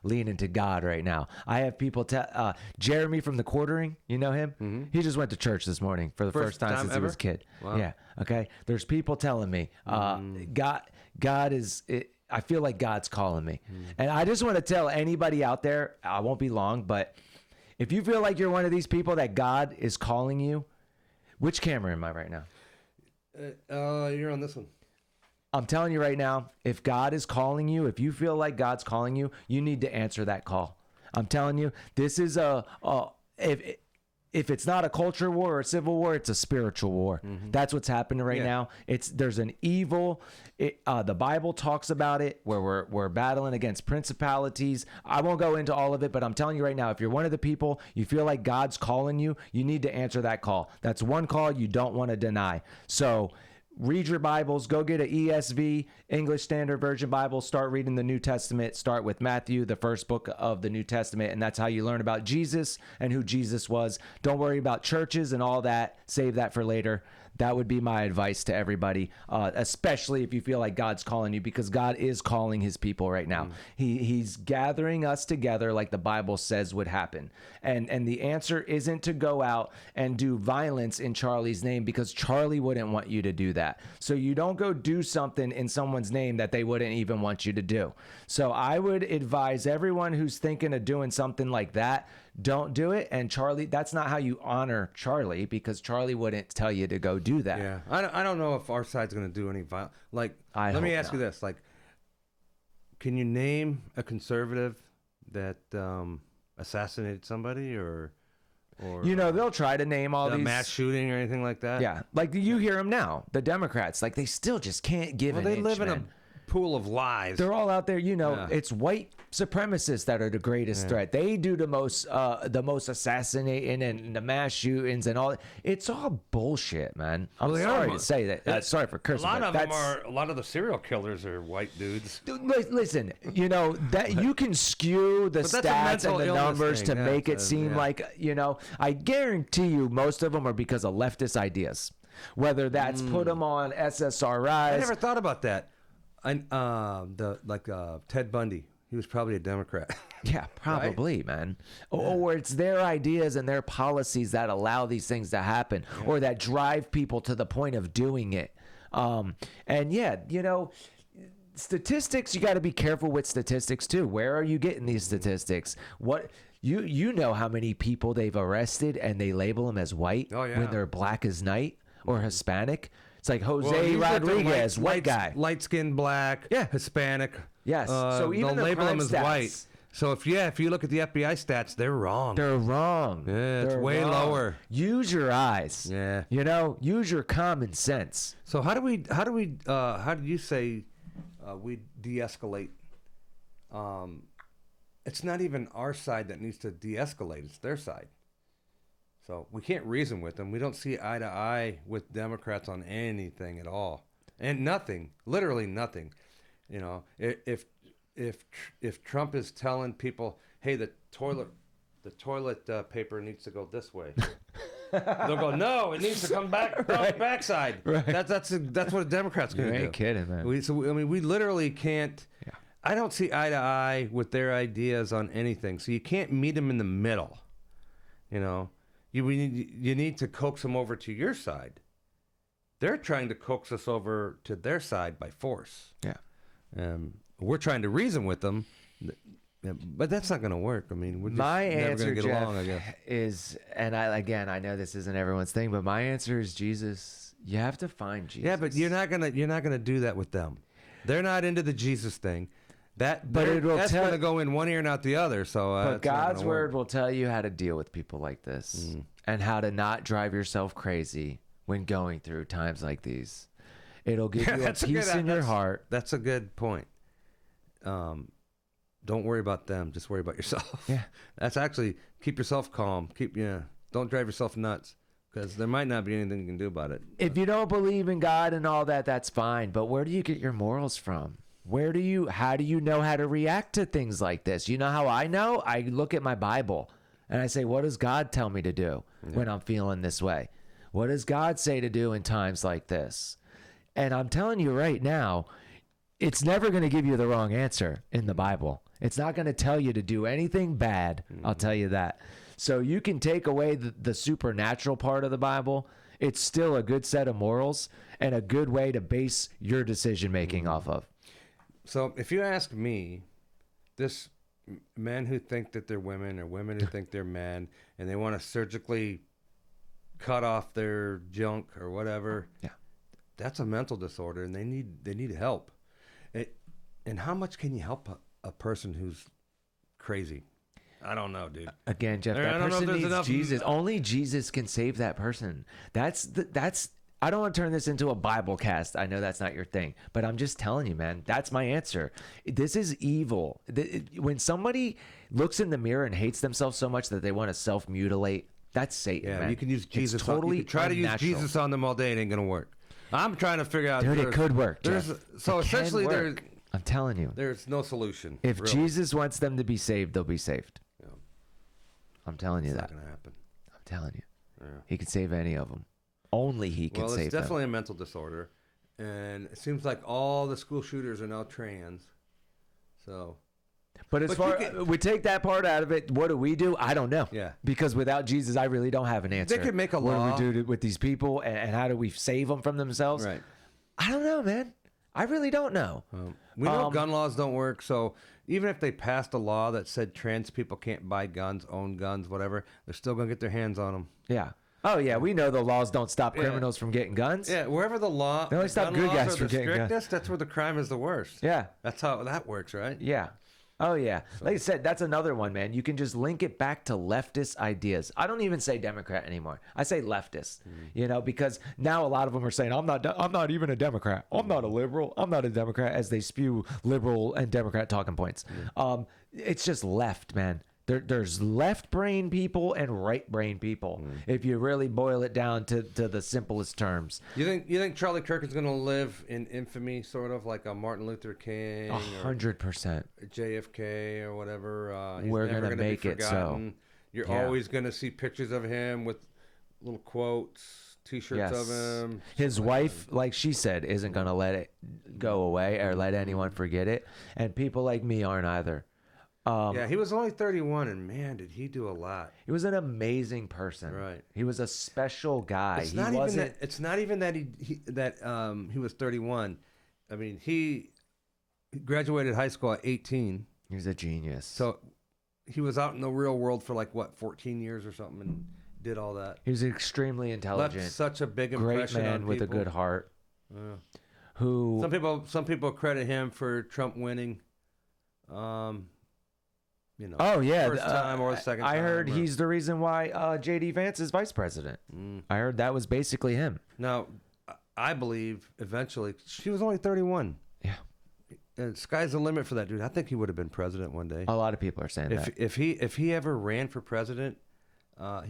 lean into God right now. I have people tell Jeremy from the Quartering, you know him? Mm-hmm. He just went to church this morning for the first time since he was a kid. Wow. Yeah. Okay. There's people telling me God is. I feel like God's calling me, and I just want to tell anybody out there. I won't be long, but if you feel like you're one of these people that God is calling you, which camera am I right now? You're on this one. I'm telling you right now, if God is calling you, if you feel like God's calling you, you need to answer that call. I'm telling you, this is if it's not a culture war or a civil war, it's a spiritual war. That's what's happening right now. There's an evil. The Bible talks about it, where we're battling against principalities. I won't go into all of it, but I'm telling you right now, if you're one of the people, you feel like God's calling you, you need to answer that call. That's one call you don't want to deny. So read your Bibles. Go get an ESV, English Standard Version Bible. Start reading the New Testament. Start with Matthew, the first book of the New Testament, and that's how you learn about Jesus and who Jesus was. Don't worry about churches and all that. Save that for later. That would be my advice to everybody, especially if you feel like God's calling you, because God is calling his people right now. He's gathering us together like the Bible says would happen. And the answer isn't to go out and do violence in Charlie's name, because Charlie wouldn't want you to do that. So you don't go do something in someone's name that they wouldn't even want you to do. So I would advise everyone who's thinking of doing something like that, don't do it. And Charlie, that's not how you honor Charlie, because Charlie wouldn't tell you to go do that. Yeah, I don't know if our side's going to do any violence. Like, let me ask you this: like, can you name a conservative that assassinated somebody, or they'll try to name all these mass shooting or anything like that? Yeah, like you hear them now. The Democrats, like, they still just can't give an they inch, live in man. a pool of lies. They're all out there, It's white supremacists that are the greatest threat. They do the most assassinating and the mass shootings and all. It's all bullshit, man. I'm sorry to say that. Sorry for cursing. A lot of the serial killers are white dudes. Listen, that you can skew the stats and the numbers to make it seem like, I guarantee you most of them are because of leftist ideas. Whether that's put them on SSRIs. I never thought about that. Ted Bundy, he was probably a Democrat. Yeah, probably, right? Man. Or it's their ideas and their policies that allow these things to happen, or that drive people to the point of doing it. Statistics, you got to be careful with statistics too. Where are you getting these statistics? What you know how many people they've arrested and they label them as white when they're black as night or Hispanic? It's like Jose Rodriguez, white guy. Light-skinned black, Hispanic. Yes. So even they'll label them as stats, white. So if you look at the FBI stats, they're wrong. They're wrong. Yeah, it's way lower. Use your eyes. Yeah. Use your common sense. So how do you say we de-escalate? It's not even our side that needs to de-escalate. It's their side. So we can't reason with them. We don't see eye to eye with Democrats on anything at all, and nothing, literally nothing. If Trump is telling people, "Hey, the toilet paper needs to go this way," they'll go, "No, it needs to come back down the backside." Right. That's what a Democrat's going to do. You ain't kidding, man. We literally can't. Yeah. I don't see eye to eye with their ideas on anything. So you can't meet them in the middle. You need to coax them over to your side. They're trying to coax us over to their side by force. Yeah. We're trying to reason with them, but that's not going to work. I mean, we're just never going to get along, I guess. Is, and I know this isn't everyone's thing, but my answer is Jesus. You have to find Jesus. Yeah, but you're not gonna do that with them. They're not into the Jesus thing. That's going to go in one ear and out the other. So, but God's word will tell you how to deal with people like this and how to not drive yourself crazy when going through times like these. It'll give you a peace in your heart. That's a good point. Don't worry about them. Just worry about yourself. Yeah, that's actually, keep yourself calm. Don't drive yourself nuts, because there might not be anything you can do about it. If you don't believe in God and all that, that's fine. But where do you get your morals from? How do you know how to react to things like this? You know how I know? I look at my Bible and I say, what does God tell me to do when I'm feeling this way? What does God say to do in times like this? And I'm telling you right now, it's never going to give you the wrong answer in the Bible. It's not going to tell you to do anything bad. I'll tell you that. So you can take away the supernatural part of the Bible. It's still a good set of morals and a good way to base your decision making off of. So if you ask me, this men who think that they're women, or women who think they're men, and they want to surgically cut off their junk or whatever, that's a mental disorder, and they need help. And how much can you help a person who's crazy? I don't know, dude. Again, Jeff, I that don't know if person there's needs enough- Jesus. Only Jesus can save that person. That's I don't want to turn this into a Bible cast. I know that's not your thing, but I'm just telling you, man, that's my answer. This is evil. When somebody looks in the mirror and hates themselves so much that they want to self-mutilate, that's Satan, Yeah, man. you can use Jesus. It's totally you can try to use unnatural. Jesus on them all day. It ain't gonna work. I'm trying to figure out. Dude, it could work, There's Jeff. so It can essentially work. I'm telling you. there's no solution. If really. Jesus wants them to be saved, they'll be saved. Yeah. I'm telling you It's that. not gonna happen. I'm telling you. Yeah. He can save any of them. Only he can Well, save it's them. definitely a mental disorder, and it seems like all the school shooters are now trans. So But as But far you we take that part out of it, what do? I don't know. Yeah. Because without Jesus, I really don't have an answer. could make a what law. do we do with these people, and how do we save them from themselves? right. I don't know, man. I really don't know. We know gun laws don't work, so even if they passed a law that said trans people can't buy guns, own guns, whatever, they're still gonna get their hands on them. Yeah. Oh yeah, we know the laws don't stop criminals from getting guns. Yeah, wherever the law, They only stop gun good laws guys are from the getting guns. strictest, that's where the crime is the worst. Yeah. That's how that works, right? Yeah. Oh, yeah. Like I said, that's another one, man. You can just link it back to leftist ideas. I don't even say Democrat anymore. I say leftist, because now a lot of them are saying, I'm not even a Democrat. I'm not a liberal. I'm not a Democrat, as they spew liberal and Democrat talking points. It's just left, man. There's left brain people and right brain people. If you really boil it down to the simplest terms. You think Charlie Kirk is going to live in infamy, sort of like a Martin Luther King, 100%. or JFK, or whatever? He's We're never gonna be make it so. forgotten. You're Yeah. always going to see pictures of him with little quotes, T-shirts of him. His wife, like she said, isn't going to let it go away or let anyone forget it. And people like me aren't either. Yeah, he was only 31, and man, did he do a lot. He was an amazing person. Right. He was a special guy. It's He not wasn't. even that. It's not even that he was 31. I mean, he graduated high school at 18, He was a genius. so he was out in the real world for like 14 years or something, and did all that. he was extremely intelligent. Left such a big Great impression man on with a people. good heart. Yeah. Who? Some people credit him for Trump winning. Oh yeah, first time or the second I time. heard or- he's the reason why JD Vance is vice president. I heard that was basically him. Now, I believe eventually she was only 31. Yeah. And sky's the limit for that dude. I think he would have been president one day. A lot of people are saying that. If he ever ran for president, I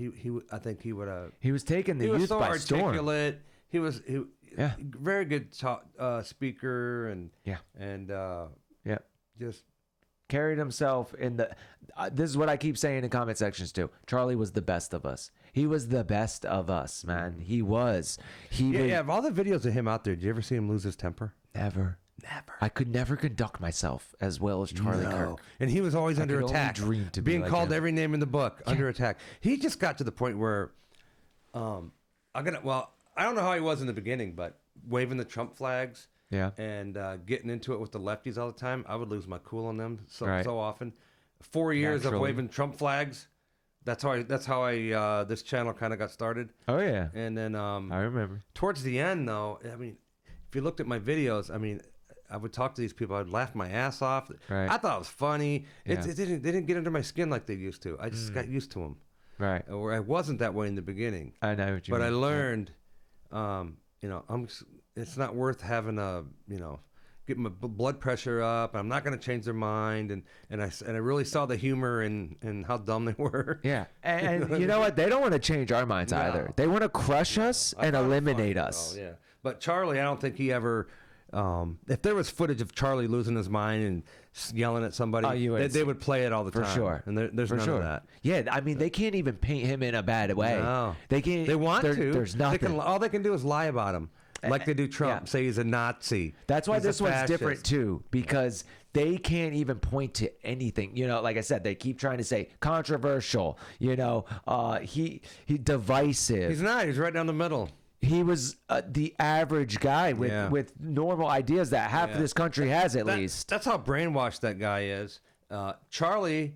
think he would have. He was taking the He was youth so by storm. articulate. He was Yeah. very good speaker and Yeah. just Carried himself in the. This is what I keep saying in comment sections too. Charlie was the best of us. He was the best of us, man. He was. yeah. Of all the videos of him out there, did you ever see him lose his temper? Never. I could never conduct myself as well as Charlie Kirk. And he was always under could only attack. dream to be being like called him. every name in the book, under attack. He just got to the point where, I don't know how he was in the beginning, but waving the Trump flags, Yeah. and getting into it with the lefties all the time, I would lose my cool on them so Right. often. 4 years of Naturally. waving Trump flags. That's how I this channel kind of got started. Oh yeah. And then I remember. towards the end, though, I mean, if you looked at my videos, I mean, I would talk to these people. I'd laugh my ass off. Right. I thought it was funny. Yeah. They didn't get under my skin like they used to. I just got used to them. Right. Or I wasn't that way in the beginning. I know what you But mean. I learned, it's not worth having getting my blood pressure up. I'm not going to change their mind. And I really saw the humor in how dumb they were. Yeah. And you know what? They don't want to change our minds either. They want to crush us and eliminate us. Oh, yeah. But Charlie, I don't think he ever. If there was footage of Charlie losing his mind and yelling at somebody, they would play it all the time. For sure. And there's none of that. Yeah, I mean, they can't even paint him in a bad way. No. They can't. They want to. There's nothing. All they can do is lie about him, like they do Trump. Yeah. Say he's a Nazi. That's why He's a this one's fascist. different too, because they can't even point to anything. Like I said, they keep trying to say controversial. He divisive. He's not. He's right down the middle. He was the average guy with normal ideas that half of this country has at least. That's how brainwashed that guy is. Charlie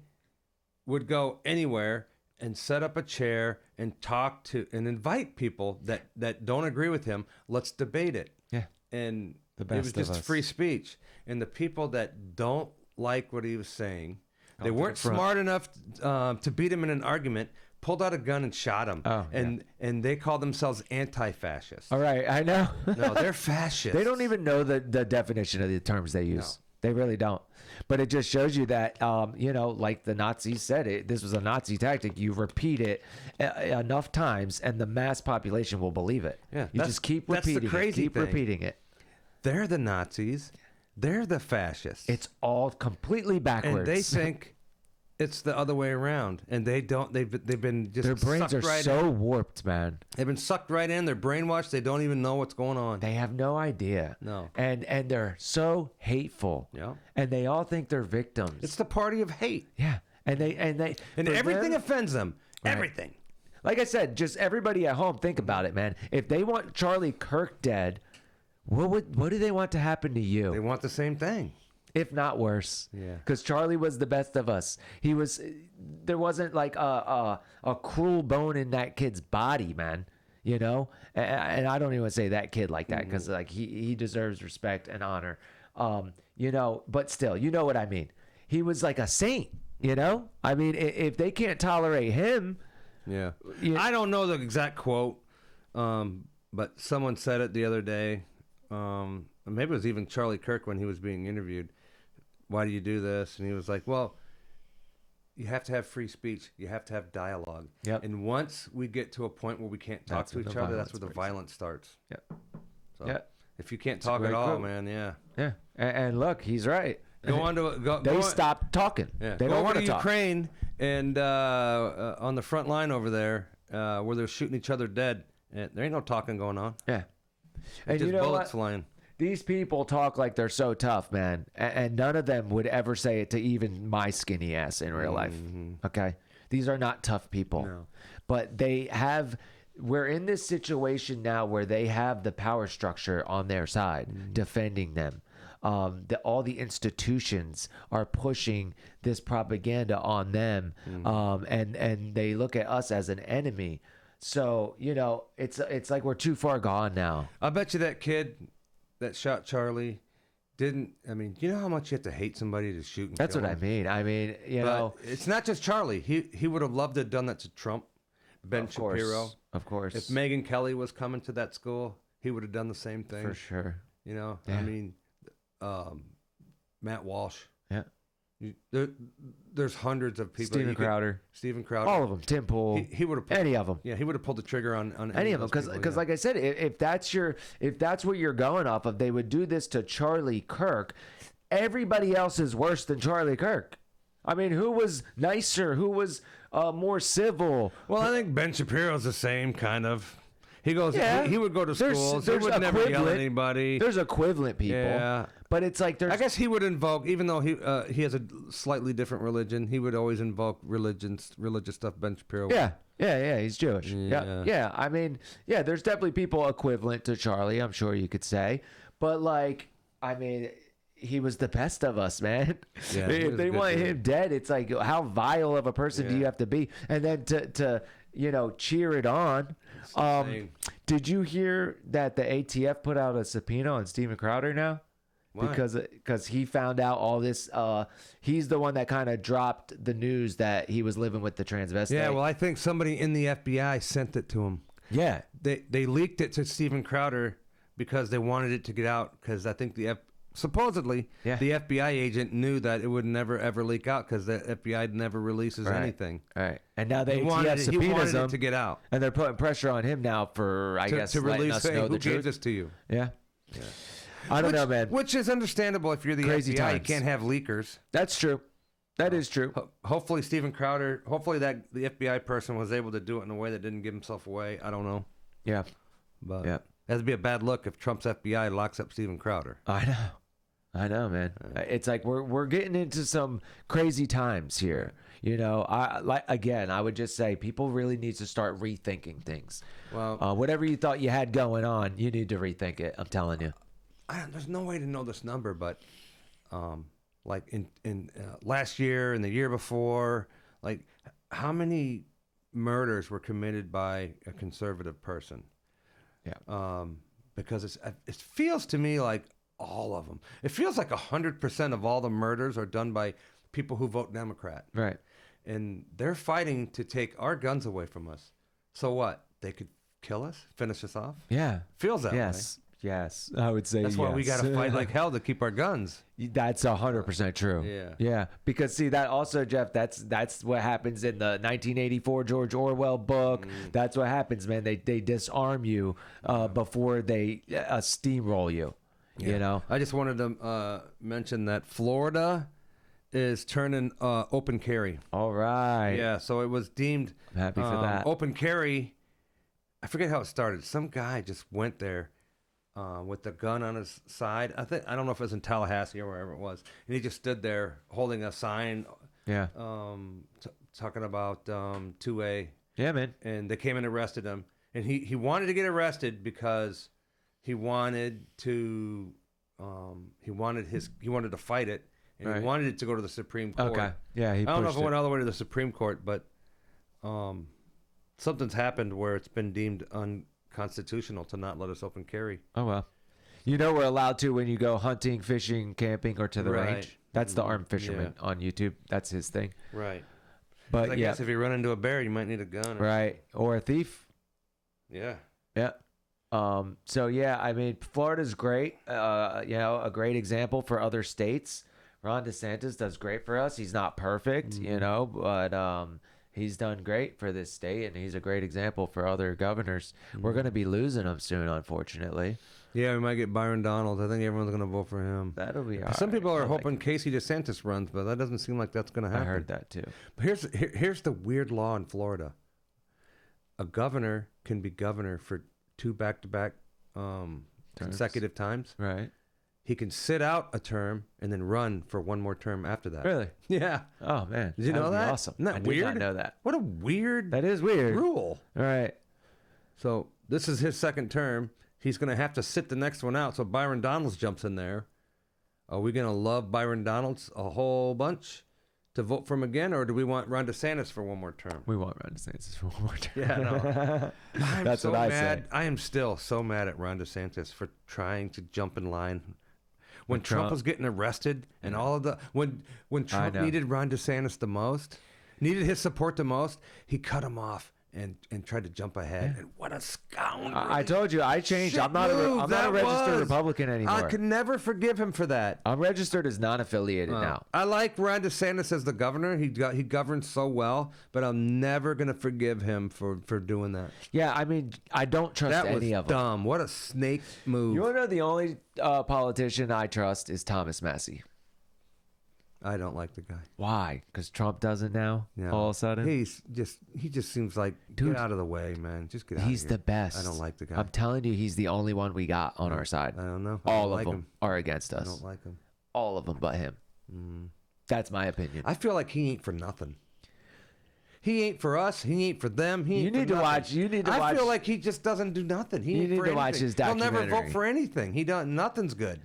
would go anywhere and set up a chair and talk to and invite people that don't agree with him. Let's debate it. Yeah. And The it was best of just us. free speech. And the people that don't like what he was saying They weren't smart enough to beat him in an argument. Pulled out a gun and shot him. Oh, and they call themselves anti-fascists. All right, I know. No, they're fascists. They don't even know the definition of the terms they use. No. They really don't. But it just shows you that, like the Nazis said, this was a Nazi tactic. You repeat it enough times, and the mass population will believe it. Yeah, you just keep repeating it. Keep repeating it. They're the Nazis. They're the fascists. It's all completely backwards. And they think it's the other way around, and they don't. They've been just their brains are right so in. Warped, man. They've been sucked right in. They're brainwashed. They don't even know what's going on. They have no idea. No. And they're so hateful. Yeah. And they all think they're victims. It's the party of hate. Yeah. And everything offends them. Right. Everything. Like I said, just everybody at home, think about it, man. If they want Charlie Kirk dead, what do they want to happen to you? They want the same thing. If not worse. Yeah. Because Charlie was the best of us. There wasn't like a cruel bone in that kid's body, man. You know? And I don't even say that kid like that because like he deserves respect and honor. But still, you know what I mean. He was like a saint, you know? I mean, if they can't tolerate him. Yeah. I don't know the exact quote, but someone said it the other day. Maybe it was even Charlie Kirk when he was being interviewed. Why do you do this? And he was like, well, you have to have free speech. You have to have dialogue. Yep. And once we get to a point where we can't talk to each other, that's where the violence starts. Yep. So if you can't talk at all, quote. man, yeah. Yeah. And look, he's right. They stopped talking. Yeah. They don't want to talk. Ukraine and on the front line over there where they're shooting each other dead. And there ain't no talking going on. Yeah. And just you know bullets what? flying. These people talk like they're so tough, man. And none of them would ever say it to even my skinny ass in real life. Okay? These are not tough people. No. But we're in this situation now where they have the power structure on their side, defending them. All the institutions are pushing this propaganda on them, and they look at us as an enemy. So, it's like we're too far gone now. I bet you that kid that shot Charlie didn't. I mean, you know how much you have to hate somebody to shoot and That's kill what him? I mean. I mean, But it's not just Charlie. He would have loved to have done that to Trump, Ben Shapiro. Of course. If Megyn Kelly was coming to that school, he would have done the same thing. For sure. You know, Yeah. I mean, Matt Walsh. Yeah. There's hundreds of people. Steven Crowder. All of them. Tim Pool. He would have any of them. Yeah, he would have pulled the trigger on any of them because like I said, if that's what you're going off of, they would do this to Charlie Kirk. Everybody else is worse than Charlie Kirk. I mean, who was nicer? Who was more civil? Well, I think Ben Shapiro's the same kind of. He goes. Yeah. He would go to schools. He would never yell at anybody. There's equivalent people. Yeah. But it's like there's. I guess he would invoke, even though he has a slightly different religion, he would always invoke religious stuff. Ben Shapiro. Yeah. He's Jewish. Yeah. I mean, there's definitely people equivalent to Charlie. I'm sure you could say, but like, I mean, he was the best of us, man. Yeah, if they want him dead, it's like, how vile of a person do you have to be? And then to cheer it on. Did you hear that the ATF put out a subpoena on Steven Crowder now? Why? Because he found out all this. He's the one that kind of dropped the news that he was living with the transvestite. Yeah, well, I think somebody in the FBI sent it to him. Yeah. They leaked it to Steven Crowder because they wanted it to get out because I think supposedly the FBI agent knew that it would never ever leak out because the FBI never releases anything. Right. And now the ATF subpoenas he wanted him it to get out. And they're putting pressure on him now for, I guess, to release letting us know who the gave truth. this to you. Yeah. I don't know, man. Which is understandable if you're the Crazy FBI. times. You can't have leakers. That's true. That is true. Hopefully, Steven Crowder. Hopefully, the FBI person was able to do it in a way that didn't give himself away. I don't know. Yeah. But that'd be a bad look if Trump's FBI locks up Steven Crowder. I know, man. It's like we're getting into some crazy times here. I would just say people really need to start rethinking things. Well, whatever you thought you had going on, you need to rethink it. I'm telling you. There's no way to know this number, but like in last year and the year before, like how many murders were committed by a conservative person? Yeah. Because it feels to me like all of them. It feels like 100% of all the murders are done by people who vote Democrat. Right. And they're fighting to take our guns away from us. So what? They could kill us, finish us off? Yeah. Feels that way. Yes, I would say That's why we yes. got to fight like hell to keep our guns. That's 100% true. Yeah. Because see that also, Jeff. That's what happens in the 1984 George Orwell book. That's what happens, man. They disarm you before they steamroll you. Yeah. You know. I just wanted to mention that Florida is turning open carry. All right. Yeah. So it was deemed. I'm happy for that. Open carry. I forget how it started. Some guy just went there. With the gun on his side. I don't know if it was in Tallahassee or wherever it was. And he just stood there holding a sign. Yeah. Talking about 2A. Yeah, man. And they came and arrested him. And he wanted to get arrested because he wanted to he wanted to fight it. And Right. he wanted it to go to the Supreme Court. Okay. Yeah, I don't know if it went all the way to the Supreme Court, but something's happened where it's been deemed unconstitutional to not let us open carry. Oh, well. You know we're allowed to when you go hunting, fishing, camping, or to the Right. range. That's the armed fisherman on YouTube. That's his thing. Right. But I guess if you run into a bear, you might need a gun. Right. Or a thief. Yeah. Yeah. So yeah, I mean, Florida's great. A great example for other states. Ron DeSantis does great for us. He's not perfect, but he's done great for this state, and he's a great example for other governors. We're going to be losing him soon, unfortunately. Yeah, we might get Byron Donalds. I think everyone's going to vote for him. That'll be all right. Some people are hoping Casey DeSantis runs, but that doesn't seem like that's going to happen. I heard that too. But here's the weird law in Florida. A governor can be governor for 2 back-to-back consecutive times. Right. He can sit out a term and then run for one more term after that. Really? Yeah. Oh man. Did you know That'd be that? Awesome. Isn't that I weird? did not know that. What a weird That is weird. rule. All right. So this is his second term. He's going to have to sit the next one out. So Byron Donalds jumps in there. Are we going to love Byron Donalds a whole bunch to vote for him again, or do we want Ron DeSantis for one more term? We want Ron DeSantis for one more term. Yeah, no. That's what I say. I am still so mad at Ron DeSantis for trying to jump in line. When Trump was getting arrested and all of the when Trump needed Ron DeSantis the most, needed his support the most, he cut him off and tried to jump ahead. And what a scoundrel! I told you I changed. I'm not a registered Republican anymore. I could never forgive him for that. I'm registered as non-affiliated now. I like Ron DeSantis as the governor. He governs so well, but I'm never gonna forgive him for doing that. Yeah, I mean, I don't trust That any was of them. dumb. What a snake move. You want to know the only politician I trust is Thomas Massey. I don't like the guy. Why? Because Trump doesn't now. Yeah. All of a sudden, he just seems like, Dude, get out of the way, man. Just get out. he's of here. the best. I don't like the guy. I'm telling you, he's the only one we got on our side. I don't know. All of them are against us. I don't like him. All of them but him. That's my opinion. I feel like he ain't for nothing. He ain't for us. He ain't for them. He ain't You need for to nothing. watch. You need to watch. I feel like he just doesn't do nothing. He You ain't need for to watch anything. his He'll never documentary. vote for anything. He does nothing's good.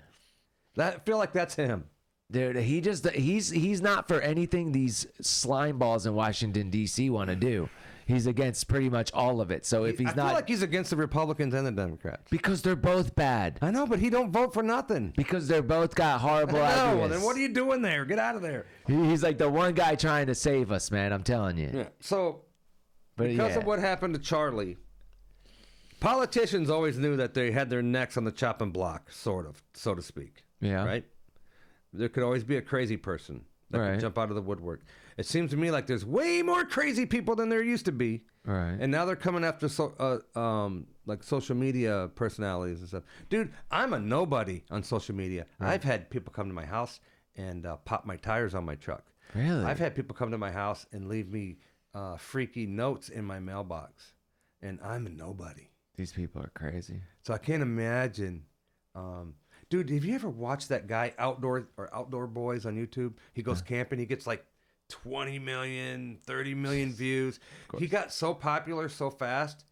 I feel like that's him. Dude, he's not for anything these slime balls in Washington D.C. want to do. He's against pretty much all of it. So if he's I not, feel like he's against the Republicans and the Democrats. because they're both bad. I know, but he don't vote for nothing. Because they're both got horrible No, ideas. then what are you doing there? Get out of there. He's like the one guy trying to save us, man. I'm telling you. Yeah. So, But because yeah. of what happened to Charlie, politicians always knew that they had their necks on the chopping block, sort of, so to speak. Yeah. Right? There could always be a crazy person that Right. could jump out of the woodwork. It seems to me like there's way more crazy people than there used to be. Right. And now they're coming after like social media personalities and stuff. Dude, I'm a nobody on social media. Right. I've had people come to my house and pop my tires on my truck. Really? I've had people come to my house and leave me freaky notes in my mailbox. And I'm a nobody. These people are crazy. So I can't imagine. Dude, have you ever watched that guy Outdoor Boys on YouTube? He goes camping. He gets like 20 million, 30 million views. He got so popular so fast.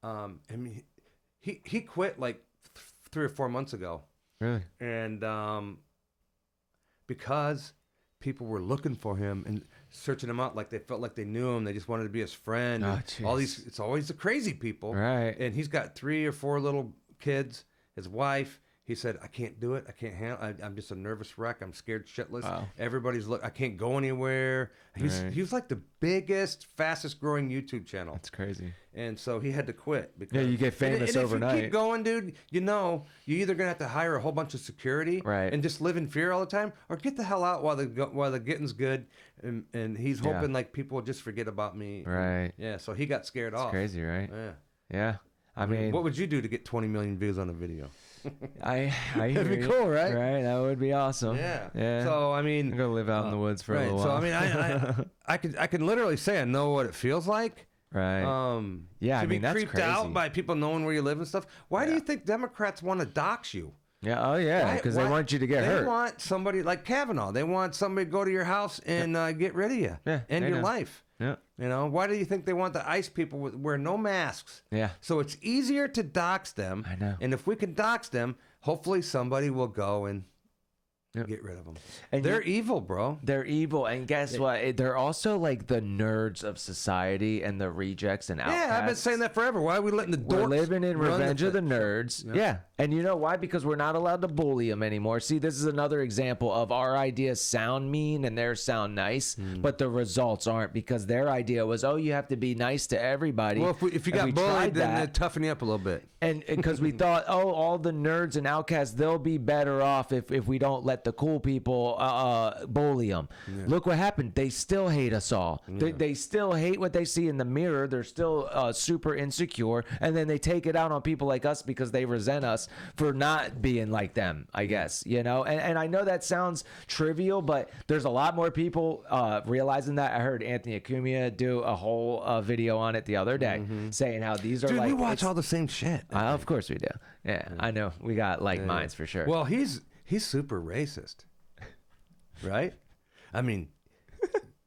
I mean, he quit like 3 or 4 months ago. Really? And because people were looking for him and searching him out, like they felt like they knew him. They just wanted to be his friend. Oh, And all these, it's always the crazy people. Right. And he's got 3 or 4 little kids, his wife, He said, I can't do it. I can't handle I'm just a nervous wreck. I'm scared shitless. Wow. Everybody's I can't go anywhere. He was like the biggest, fastest growing YouTube channel. That's crazy. And so he had to quit. Because, Yeah, you get famous overnight. If you keep going, dude, you're either going to have to hire a whole bunch of security and just live in fear all the time, or get the hell out while the getting's good. And he's hoping like people will just forget about me. Right. Yeah, so he got scared off. Crazy, right? Yeah. Yeah. I mean, what would you do to get 20 million views on a video? I That'd be cool, right? Right, that would be awesome. Yeah. Yeah. So I mean, I'm gonna live out in the woods for a little while. So I mean, I can literally say I know what it feels like. Right. Yeah. To I mean, be that's creeped crazy. out by people knowing where you live and stuff. Why do you think Democrats want to dox you? Yeah. Oh yeah. Because they want you to get hurt. They want somebody like Kavanaugh. They want somebody to go to your house and get rid of you. Yeah. End your life. Yeah. You know, why do you think they want the ICE people wear no masks? Yeah. So it's easier to dox them. I know. And if we can dox them, hopefully somebody will go and get rid of them. And they're evil, bro. They're evil. And guess what? They're also like the nerds of society and the rejects and outcasts. Yeah, I've been saying that forever. Why are we letting the dorks We're living in run Revenge of the Nerds. Yeah. And you know why? Because we're not allowed to bully them anymore. See, this is another example of our ideas sound mean and theirs sound nice, but the results aren't, because their idea was, you have to be nice to everybody. Well, if you got bullied, then they toughen you up a little bit. And because we thought, all the nerds and outcasts, they'll be better off if we don't let the cool people bully them. Yeah. Look what happened. They still hate us all. Yeah. They still hate what they see in the mirror. They're still super insecure. And then they take it out on people like us because they resent us for not being like them, I guess. And I know that sounds trivial, but there's a lot more people realizing that. I heard Anthony Acumia do a whole video on it the other day, saying how these are Dude, we watch all the same shit. Of course we do. Yeah, I know. We got minds for sure. Well, he's super racist, right? I mean,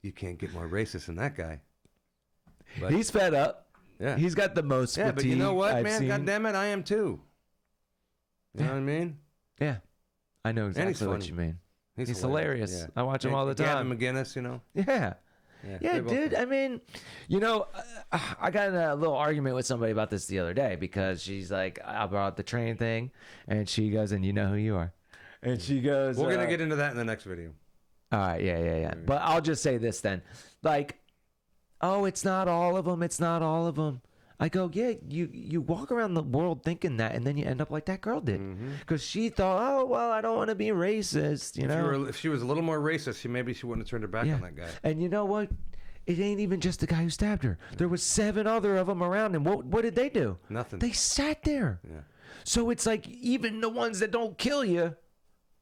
you can't get more racist than that guy. But he's fed up. Yeah, he's got the most fatigue. But you know what, I've man? seen. God damn it, I am too. You know what I mean? Yeah, I know exactly what you mean. He's hilarious. Yeah. I watch him all the time. Gavin McGinnis, Yeah. Yeah, dude. I mean, I got in a little argument with somebody about this the other day, because she's like, I brought up the train thing, and she goes, and you know who you are. And she goes, we're going to get into that in the next video. All right. Yeah. But I'll just say this then. Like, it's not all of them. It's not all of them. I go, yeah, you walk around the world thinking that, and then you end up like that girl did. Because she thought, I don't want to be racist, If she was a little more racist, maybe she wouldn't have turned her back on that guy. And you know what? It ain't even just the guy who stabbed her. There was 7 other of them around him. What did they do? Nothing. They sat there. Yeah. So it's like, even the ones that don't kill you,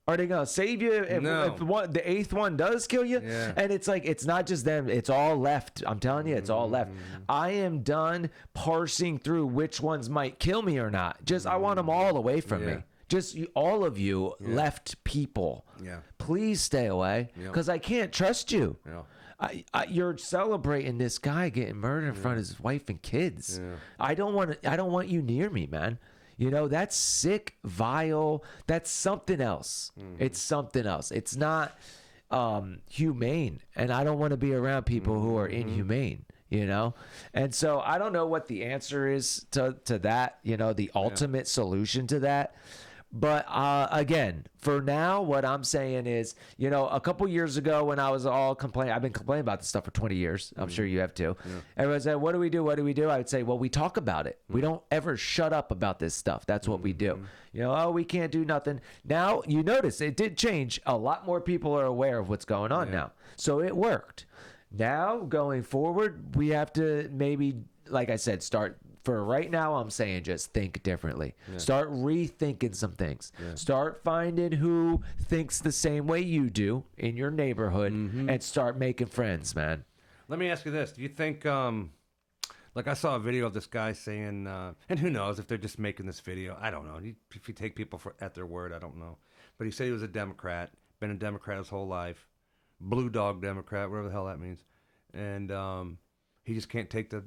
are they gonna save you if the 8th one does kill you? Yeah. And it's like, it's not just them, it's all left. I'm telling you, it's all left. I am done parsing through which ones might kill me or not. I want them all away from me. Just all of you left people. Yeah. Please stay away, because I can't trust you. Yeah. You're celebrating this guy getting murdered in front of his wife and kids. Yeah. I don't want you near me, man. That's sick, vile. That's something else. It's something else. It's not humane. And I don't want to be around people who are inhumane, And so I don't know what the answer is to that, the ultimate solution to that. But again, for now, what I'm saying is, a couple years ago when I was all complaining, I've been complaining about this stuff for 20 years. I'm sure you have too. Yeah. Everyone said, what do we do? What do we do? I would say, well, we talk about it. We don't ever shut up about this stuff. That's what we do. We can't do nothing. Now, you notice it did change. A lot more people are aware of what's going on now. So it worked. Now, going forward, we have to maybe, like I said, start. For right now, I'm saying just think differently. Yeah. Start rethinking some things. Yeah. Start finding who thinks the same way you do in your neighborhood, and start making friends, man. Let me ask you this. Do you think, like I saw a video of this guy saying, and who knows if they're just making this video. I don't know. If you take people at their word, I don't know. But he said he was a Democrat, been a Democrat his whole life, blue dog Democrat, whatever the hell that means. And he just can't take the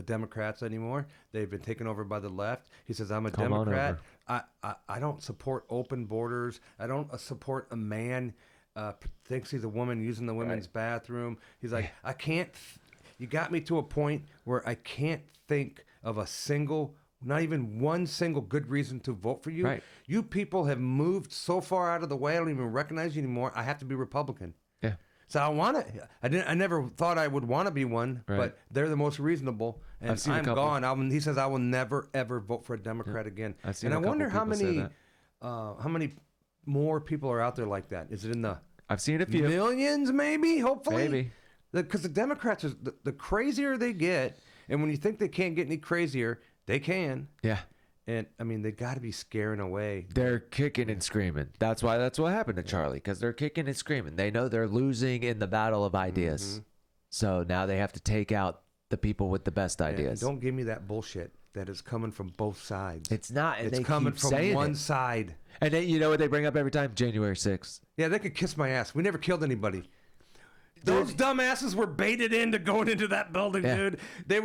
Democrats anymore. They've been taken over by the left. He says, I'm a Democrat. I don't support open borders. I don't support a man thinks he's a woman using the women's bathroom. He's like, I can't. You got me to a point where I can't think of a single not even one single good reason to vote for you. Right. You people have moved so far out of the way, I don't even recognize you anymore. I have to be Republican. Yeah. So I never thought I would want to be one, Right. but they're the most reasonable. And I've seen a I'm couple. gone. He says I will never ever vote for a Democrat again. I've seen and a I couple wonder people say how many more people are out there like that. Is it in the I've seen a few. millions? Maybe, hopefully. Maybe. Because the Democrats, the crazier they get, and when you think they can't get any crazier, they can. Yeah. And I mean, they got to be scaring away. They're kicking and screaming. That's what happened to Charlie, because they're kicking and screaming. They know they're losing in the battle of ideas. Mm-hmm. So now they have to take out the people with the best And ideas. don't give me that bullshit that is coming from both sides. It's not. And It's they coming keep from saying one it. side. And then, you know what they bring up every time? January 6th. Yeah, they could kiss my ass. We never killed anybody. Those dumbasses were baited into going into that building, Yeah. dude. They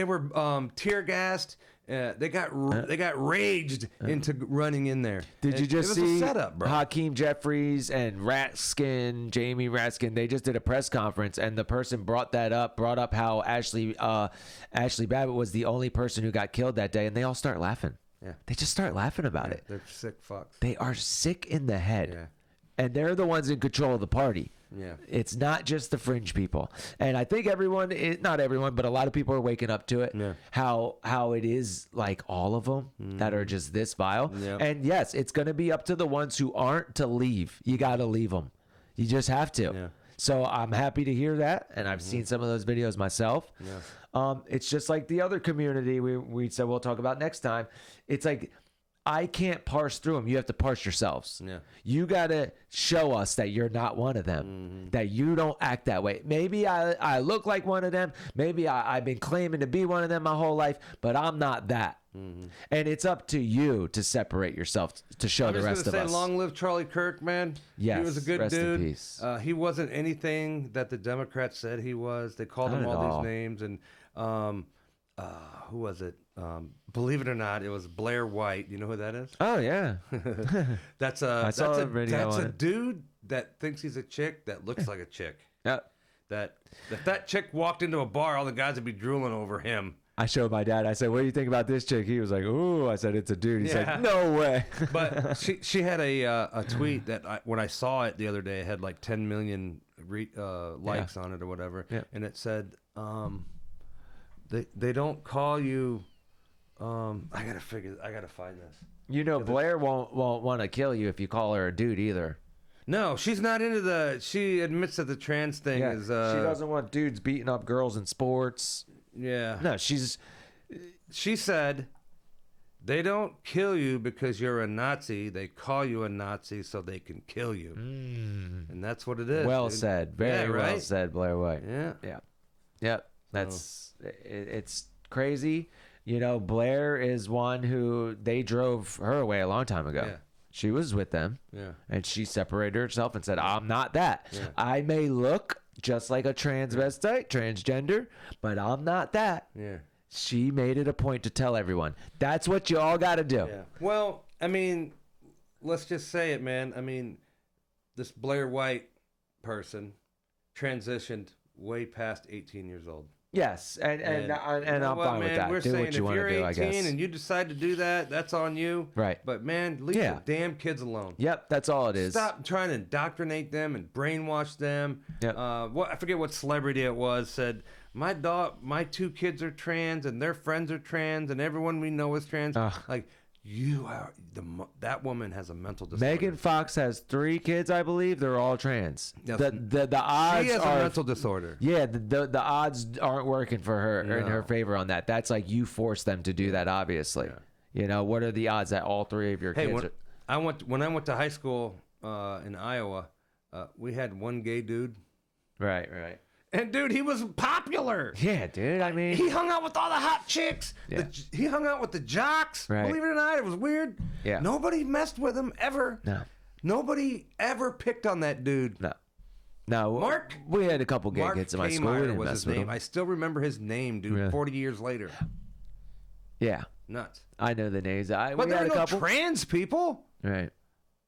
were tear gassed. They got raged into running in there. Did you just it was see a setup, bro? Hakeem Jeffries and Jamie Ratskin? They just did a press conference, and the person brought up how Ashley Babbitt was the only person who got killed that day, and they all start laughing. Yeah. They just start laughing about it. They're sick fucks. They are sick in the head. Yeah. And they're the ones in control of the party. Yeah. It's not just the fringe people. And I think not everyone, but a lot of people are waking up to it. Yeah. How it is like all of them that are just this vile. Yeah. And yes, it's going to be up to the ones who aren't to leave. You got to leave them. You just have to. Yeah. So I'm happy to hear that. And I've seen some of those videos myself. Yeah. It's just like the other community we said we'll talk about next time. It's like, I can't parse through them. You have to parse yourselves. Yeah. You got to show us that you're not one of them, that you don't act that way. Maybe I look like one of them. Maybe I've been claiming to be one of them my whole life, but I'm not that. And it's up to you to separate yourself to show the rest of us. Long live Charlie Kirk, man. Yes, He was a good rest in dude. peace. He wasn't anything that the Democrats said he was. They called Not him at all all. these names. And who was it? Believe it or not, it was Blair White. You know who that is? Oh, yeah. That's a dude that thinks he's a chick that looks like a chick. Yeah. That if that chick walked into a bar, all the guys would be drooling over him. I showed my dad. I said, "What do you think about this chick?" He was like, "Ooh." I said, "It's a dude." He Yeah. said, "No way." But she had a tweet that when I saw it the other day, it had like 10 million likes on it or whatever, Yeah. and it said, "They don't call you." I gotta find this. You know, Blair won't want to kill you if you call her a dude either. No, she's not into the. She admits that the trans thing Yeah, is. she doesn't want dudes beating up girls in sports. Yeah. No, she's. She said, "They don't kill you because you're a Nazi. They call you a Nazi so they can kill you." And that's what it is. Well dude. said. Very well right? said, Blair White. Yeah. Yeah. Yep. That's it's crazy. You know, Blair is one who they drove her away a long time ago. Yeah. She was with them. Yeah. And she separated herself and said, "I'm not that. Yeah. I may look just like a transvestite, transgender, but I'm not that." Yeah. She made it a point to tell everyone. That's what you all got to do. Yeah. Well, I mean, let's just say it, man. I mean, this Blair White person transitioned way past 18 years old. Yes, and you know I'm what, fine with man? that. We're Do saying what you if want you're to do, I 18 guess. and you decide to do that, that's on you. Right. But man, leave Yeah. the damn kids alone. Yep, that's all it is. Stop trying to indoctrinate them and brainwash them. Yep. I forget what celebrity it was said, my 2 kids are trans and their friends are trans and everyone we know is trans. Ugh. Like that woman has a mental disorder. Megan Fox has 3 kids, I believe. They're all trans. Yes. The odds She has are a mental disorder. yeah. The odds aren't working for her in No. her favor on that. That's like you force them to do that. Obviously, you know what are the odds that all 3 of your Hey, kids? when I went to high school in Iowa, we had one gay dude. Right, right. And dude, he was popular. Yeah, dude. I mean, He hung out with all the hot chicks. Yeah. He hung out with the jocks. Right. Believe it or not, it was weird. Yeah. Nobody messed with him ever. No. Nobody ever picked on that dude. no. Mark- We had a couple gay Mark kids in my K. school. We Meyer didn't was mess his with name. them. I still remember his name, dude. Yeah. 40 years later. Yeah, Nuts. I know the names. But we there had are a no couple. trans people. Right.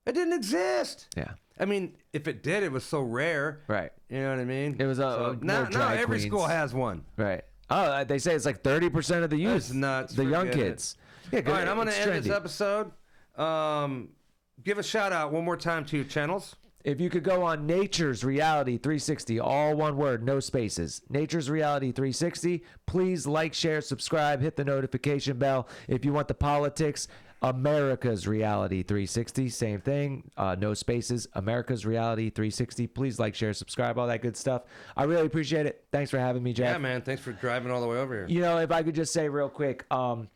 It didn't exist. Yeah. I mean, if it did, it was so rare. Right. You know what I mean? It was now more drag every queens. school has one. Right. Oh, they say it's like 30% of the youth. That's nuts. The young Forget it. kids. Yeah, All right, I'm going to end trendy. this episode. Give a shout out one more time to your channels. If you could go on Nature's Reality 360, all one word, no spaces. Nature's Reality 360. Please like, share, subscribe, hit the notification bell. If you want the politics, America's Reality 360, same thing, no spaces. America's Reality 360. Please like, share, subscribe, all that good stuff. I really appreciate it. Thanks for having me, Jeff. Yeah, man. Thanks for driving all the way over here. You know, if I could just say real quick, I'm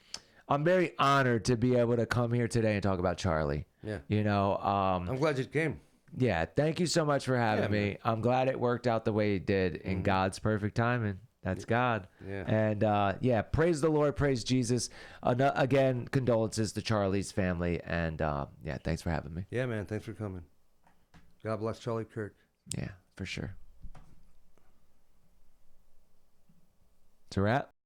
very honored to be able to come here today and talk about Charlie. Yeah. You know, I'm glad you came. yeah, thank you so much for having me. Man. I'm glad it worked out the way it did in God's perfect timing. That's God. Yeah. And yeah, praise the Lord, praise Jesus. Again, condolences to Charlie's family. And yeah, thanks for having me. Yeah, man. Thanks for coming. God bless Charlie Kirk. Yeah, for sure. It's a wrap.